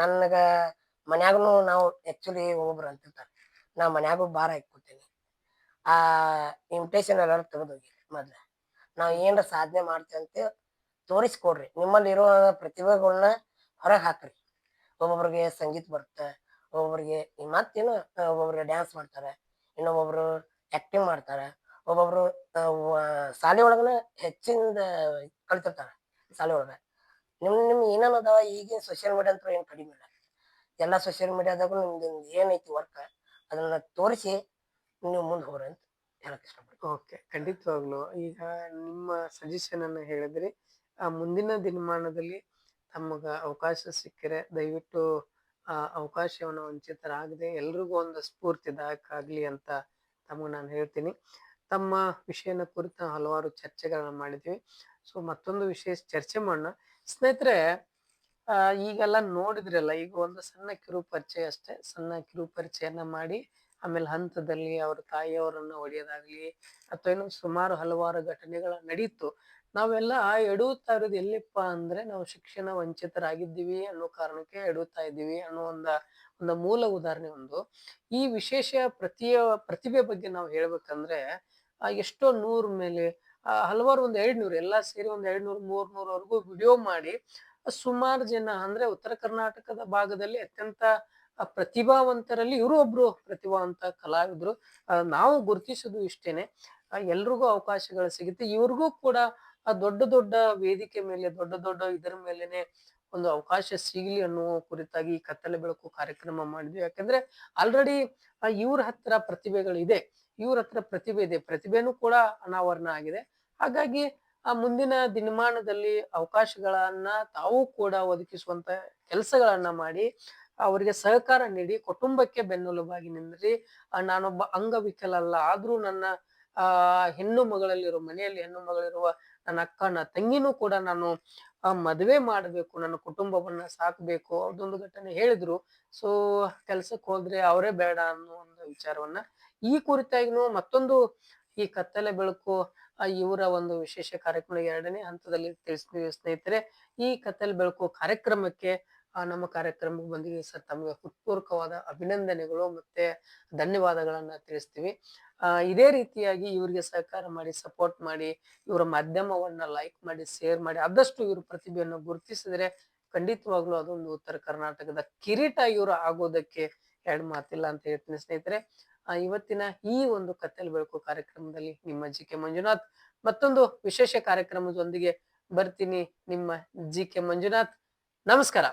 ನನಗ ಮನ್ಯಾಗನು ನಾವು ಆಕ್ಚುಲಿ ಒಬ್ಬೊಬ್ರು ಅಂತಿರ್ತಾರ, ನಾ ಮನ್ಯಾಗೂ ಭಾರ ಹಾಕೊತೀನಿ. ಆ ಇನ್ವಿಟೇಷನ್ ಎಲ್ಲಾರು ತೆಗೆದೋಗಿ ಮೊದ್ಲ ನಾವ್ ಏನ್ರ ಸಾಧನೆ ಮಾಡ್ತೇವೆ ಅಂತ ತೋರಿಸ್ಕೊಡ್ರಿ. ನಿಮ್ಮಲ್ಲಿ ಇರೋ ಪ್ರತಿಭೆಗಳನ್ನ ಹೊರಗೆ ಹಾಕ್ರಿ. ಒಬ್ಬೊಬ್ರಿಗೆ ಸಂಗೀತ ಬರುತ್ತೆ, ಒಬ್ಬೊಬ್ರಿಗೆ ಮತ್ತೇನು ಒಬ್ಬೊಬ್ರಿಗೆ ಡ್ಯಾನ್ಸ್ ಮಾಡ್ತಾರೆ, ಇನ್ನೊಬ್ಬೊಬ್ರು ಆಕ್ಟಿಂಗ್ ಮಾಡ್ತಾರೆ, ಒಬ್ಬೊಬ್ರು ಶಾಲೆ ಒಳಗನ ಹೆಚ್ಚಿಂದ ಕಲ್ತಿರ್ತಾರ ಶಾಲೆ ಒಳಗ. ನಿಮ್ ಏನೇನ್ ಅದಾವ ಈಗಿನ ಸೋಷಿಯಲ್ ಮೀಡಿಯಾ ಅಂತ ಏನ್ ಕಡಿಮೆ ಇಲ್ಲ. ಎಲ್ಲಾ ಸೋಷಿಯಲ್ ಮೀಡಿಯಾದಾಗೂ ನಿಮ್ದು ಏನೈತಿ ವರ್ಕ್ ಅದನ್ನ ತೋರಿಸಿ ನೀವು ಮುಂದೆ ಹೋಗ್ರಿ ಅಂತ ಹೇಳಕ್ ಇಷ್ಟಪಡ್ತೀನಿ. ಓಕೆ. ಖಂಡಿತವಾಗ್ಲು ಈಗ ನಿಮ್ಮ ಸಜೆಷನ್ ಅನ್ನ ಹೇಳಿದ್ರಿ. ಮುಂದಿನ ದಿನಮಾನದಲ್ಲಿ ತಮಗ ಅವಕಾಶ ಸಿಕ್ಕರೆ ದಯವಿಟ್ಟು ಆ ಅವಕಾಶವನ್ನ ವಂಚಿತರಾಗದೆ ಎಲ್ರಿಗೂ ಒಂದು ಸ್ಫೂರ್ತಿದಾಯಕ ಆಗ್ಲಿ ಅಂತ ತಮಗೆ ನಾನು ಹೇಳ್ತೀನಿ. ತಮ್ಮ ವಿಷಯನ ಕುರಿತು ಹಲವಾರು ಚರ್ಚೆಗಳನ್ನ ಮಾಡಿದ್ವಿ. ಸೊ ಮತ್ತೊಂದು ವಿಷಯ ಚರ್ಚೆ ಮಾಡೋಣ ಸ್ನೇಹಿತರೆ. ಈಗೆಲ್ಲ ನೋಡಿದ್ರಲ್ಲ, ಈಗ ಒಂದು ಸಣ್ಣ ಕಿರು ಪರಿಚಯ ಅಷ್ಟೇ, ಸಣ್ಣ ಕಿರು ಪರಿಚಯನ ಮಾಡಿ ಆಮೇಲೆ ಹಂತದಲ್ಲಿ ಅವ್ರ ತಾಯಿಯವರನ್ನ ಹೊಡೆಯೋದಾಗ್ಲಿ ಅಥವಾ ಏನೋ ಸುಮಾರು ಹಲವಾರು ಘಟನೆಗಳ ನಡೀತು. ನಾವೆಲ್ಲ ಎಡುತ್ತಾ ಇರೋದು ಎಲ್ಲಿಪ್ಪ ಅಂದ್ರೆ, ನಾವು ಶಿಕ್ಷಣ ವಂಚಿತರಾಗಿದ್ದೀವಿ ಅನ್ನೋ ಕಾರಣಕ್ಕೆ ಎಡುತ್ತಾ ಇದ್ದೀವಿ ಅನ್ನೋ ಒಂದು ಮೂಲ ಉದಾಹರಣೆ ಒಂದು. ಈ ವಿಶೇಷ ಪ್ರತಿಭೆ ಬಗ್ಗೆ ನಾವು ಹೇಳ್ಬೇಕಂದ್ರೆ ಎಷ್ಟೋ 100 ಮೇಲೆ ಹಲವಾರು 200 ಎಲ್ಲಾ ಸೇರಿ 200-300ವರೆಗೂ ವಿಡಿಯೋ ಮಾಡಿ ಸುಮಾರು ಜನ ಅಂದ್ರೆ ಉತ್ತರ ಕರ್ನಾಟಕದ ಭಾಗದಲ್ಲಿ ಅತ್ಯಂತ ಪ್ರತಿಭಾವಂತರಲ್ಲಿ ಇವರು ಒಬ್ರು ಪ್ರತಿಭಾವಂತ ಕಲಾವಿದ್ರು. ನಾವು ಗುರುತಿಸೋದು ಇಷ್ಟೇನೆ, ಎಲ್ರಿಗೂ ಅವಕಾಶಗಳು ಸಿಗುತ್ತೆ. ಇವ್ರಿಗೂ ಕೂಡ ದೊಡ್ಡ ದೊಡ್ಡ ವೇದಿಕೆ ಮೇಲೆ ದೊಡ್ಡ ದೊಡ್ಡ ಇದರ ಮೇಲೆನೆ ಒಂದು ಅವಕಾಶ ಸಿಗ್ಲಿ ಅನ್ನುವ ಕುರಿತಾಗಿ ಈ ಕತ್ತಲೆ ಬೆಳಕು ಕಾರ್ಯಕ್ರಮ ಮಾಡಿದ್ವಿ. ಯಾಕಂದ್ರೆ ಆಲ್ರೆಡಿ ಇವ್ರ ಹತ್ರ ಪ್ರತಿಭೆಗಳಿದೆ, ಇವ್ರ ಹತ್ರ ಪ್ರತಿಭೆ ಇದೆ, ಪ್ರತಿಭೆನೂ ಕೂಡ ಅನಾವರಣ ಆಗಿದೆ. ಹಾಗಾಗಿ ಮುಂದಿನ ದಿನಮಾನದಲ್ಲಿ ಅವಕಾಶಗಳನ್ನ ತಾವು ಕೂಡ ಒದಗಿಸುವಂತ ಕೆಲಸಗಳನ್ನ ಮಾಡಿ ಅವರಿಗೆ ಸಹಕಾರ ನೀಡಿ ಕುಟುಂಬಕ್ಕೆ ಬೆನ್ನೆಲುಬಾಗಿ ನಿಂದ್ರಿ. ನಾನೊಬ್ಬ ಅಂಗವಿಕಲ ಅಲ್ಲ, ಆದ್ರೂ ನನ್ನ ಹೆಣ್ಣು ಮಗಳಲ್ಲಿ ಹೆಣ್ಣು ಮಗಳಿರುವ ನನ್ನ ಅಕ್ಕ ನನ್ನ ತಂಗಿನೂ ಕೂಡ ನಾನು ಮದುವೆ ಮಾಡ್ಬೇಕು, ನನ್ನ ಕುಟುಂಬವನ್ನ ಸಾಕ್ಬೇಕು, ಅದೊಂದು ಘಟನೆ ಹೇಳಿದ್ರು. ಸೊ ಕೆಲ್ಸಕ್ಕೆ ಹೋದ್ರೆ ಅವರೇ ಬೇಡ ಅನ್ನೋ ಒಂದು ವಿಚಾರವನ್ನ ಈ ಕುರಿತಾಗಿನೂ ಮತ್ತೊಂದು ಈ ಕತ್ತಲೆ ಬೆಳಕು ಇವರ ಒಂದು ವಿಶೇಷ ಕಾರ್ಯಕ್ರಮ 2ನೇ ಹಂತದಲ್ಲಿ ತಿಳಿಸ್ತೀವಿ ಸ್ನೇಹಿತರೆ. ಈ ಕತ್ತಲೆ ಬೆಳಕು ಕಾರ್ಯಕ್ರಮಕ್ಕೆ ನಮ್ಮ ಕಾರ್ಯಕ್ರಮಕ್ಕೆ ಬಂದಿದ್ದೀವಿ ಸರ್. ತಮಗೆ ಹೃತ್ಪೂರ್ವಕವಾದ ಅಭಿನಂದನೆಗಳು ಮತ್ತೆ ಧನ್ಯವಾದಗಳನ್ನ ತಿಳಿಸ್ತೀವಿ. ಇದೇ ರೀತಿಯಾಗಿ ಇವರಿಗೆ ಸಹಕಾರ ಮಾಡಿ, ಸಪೋರ್ಟ್ ಮಾಡಿ, ಇವರ ಮಾಧ್ಯಮವನ್ನ ಲೈಕ್ ಮಾಡಿ, ಶೇರ್ ಮಾಡಿ, ಆದಷ್ಟು ಇವ್ರ ಪ್ರತಿಭೆಯನ್ನು ಗುರುತಿಸಿದ್ರೆ ಖಂಡಿತವಾಗ್ಲೂ ಅದೊಂದು ಉತ್ತರ ಕರ್ನಾಟಕದ ಕಿರೀಟ ಇವರು ಆಗೋದಕ್ಕೆ ಎರಡು ಮಾತಿಲ್ಲ ಅಂತ ಹೇಳ್ತೀನಿ ಸ್ನೇಹಿತರೆ. ಇವತ್ತಿನ ಈ ಒಂದು ಕತ್ತಲೆ ಬೆಳಕು ಕಾರ್ಯಕ್ರಮದಲ್ಲಿ ನಿಮ್ಮ ಜಿ.ಕೆ. ಮಂಜುನಾಥ್ ಮತ್ತೊಂದು ವಿಶೇಷ ಕಾರ್ಯಕ್ರಮದೊಂದಿಗೆ ಬರ್ತೀನಿ. ನಿಮ್ಮ ಜಿ.ಕೆ. ಮಂಜುನಾಥ್, ನಮಸ್ಕಾರ.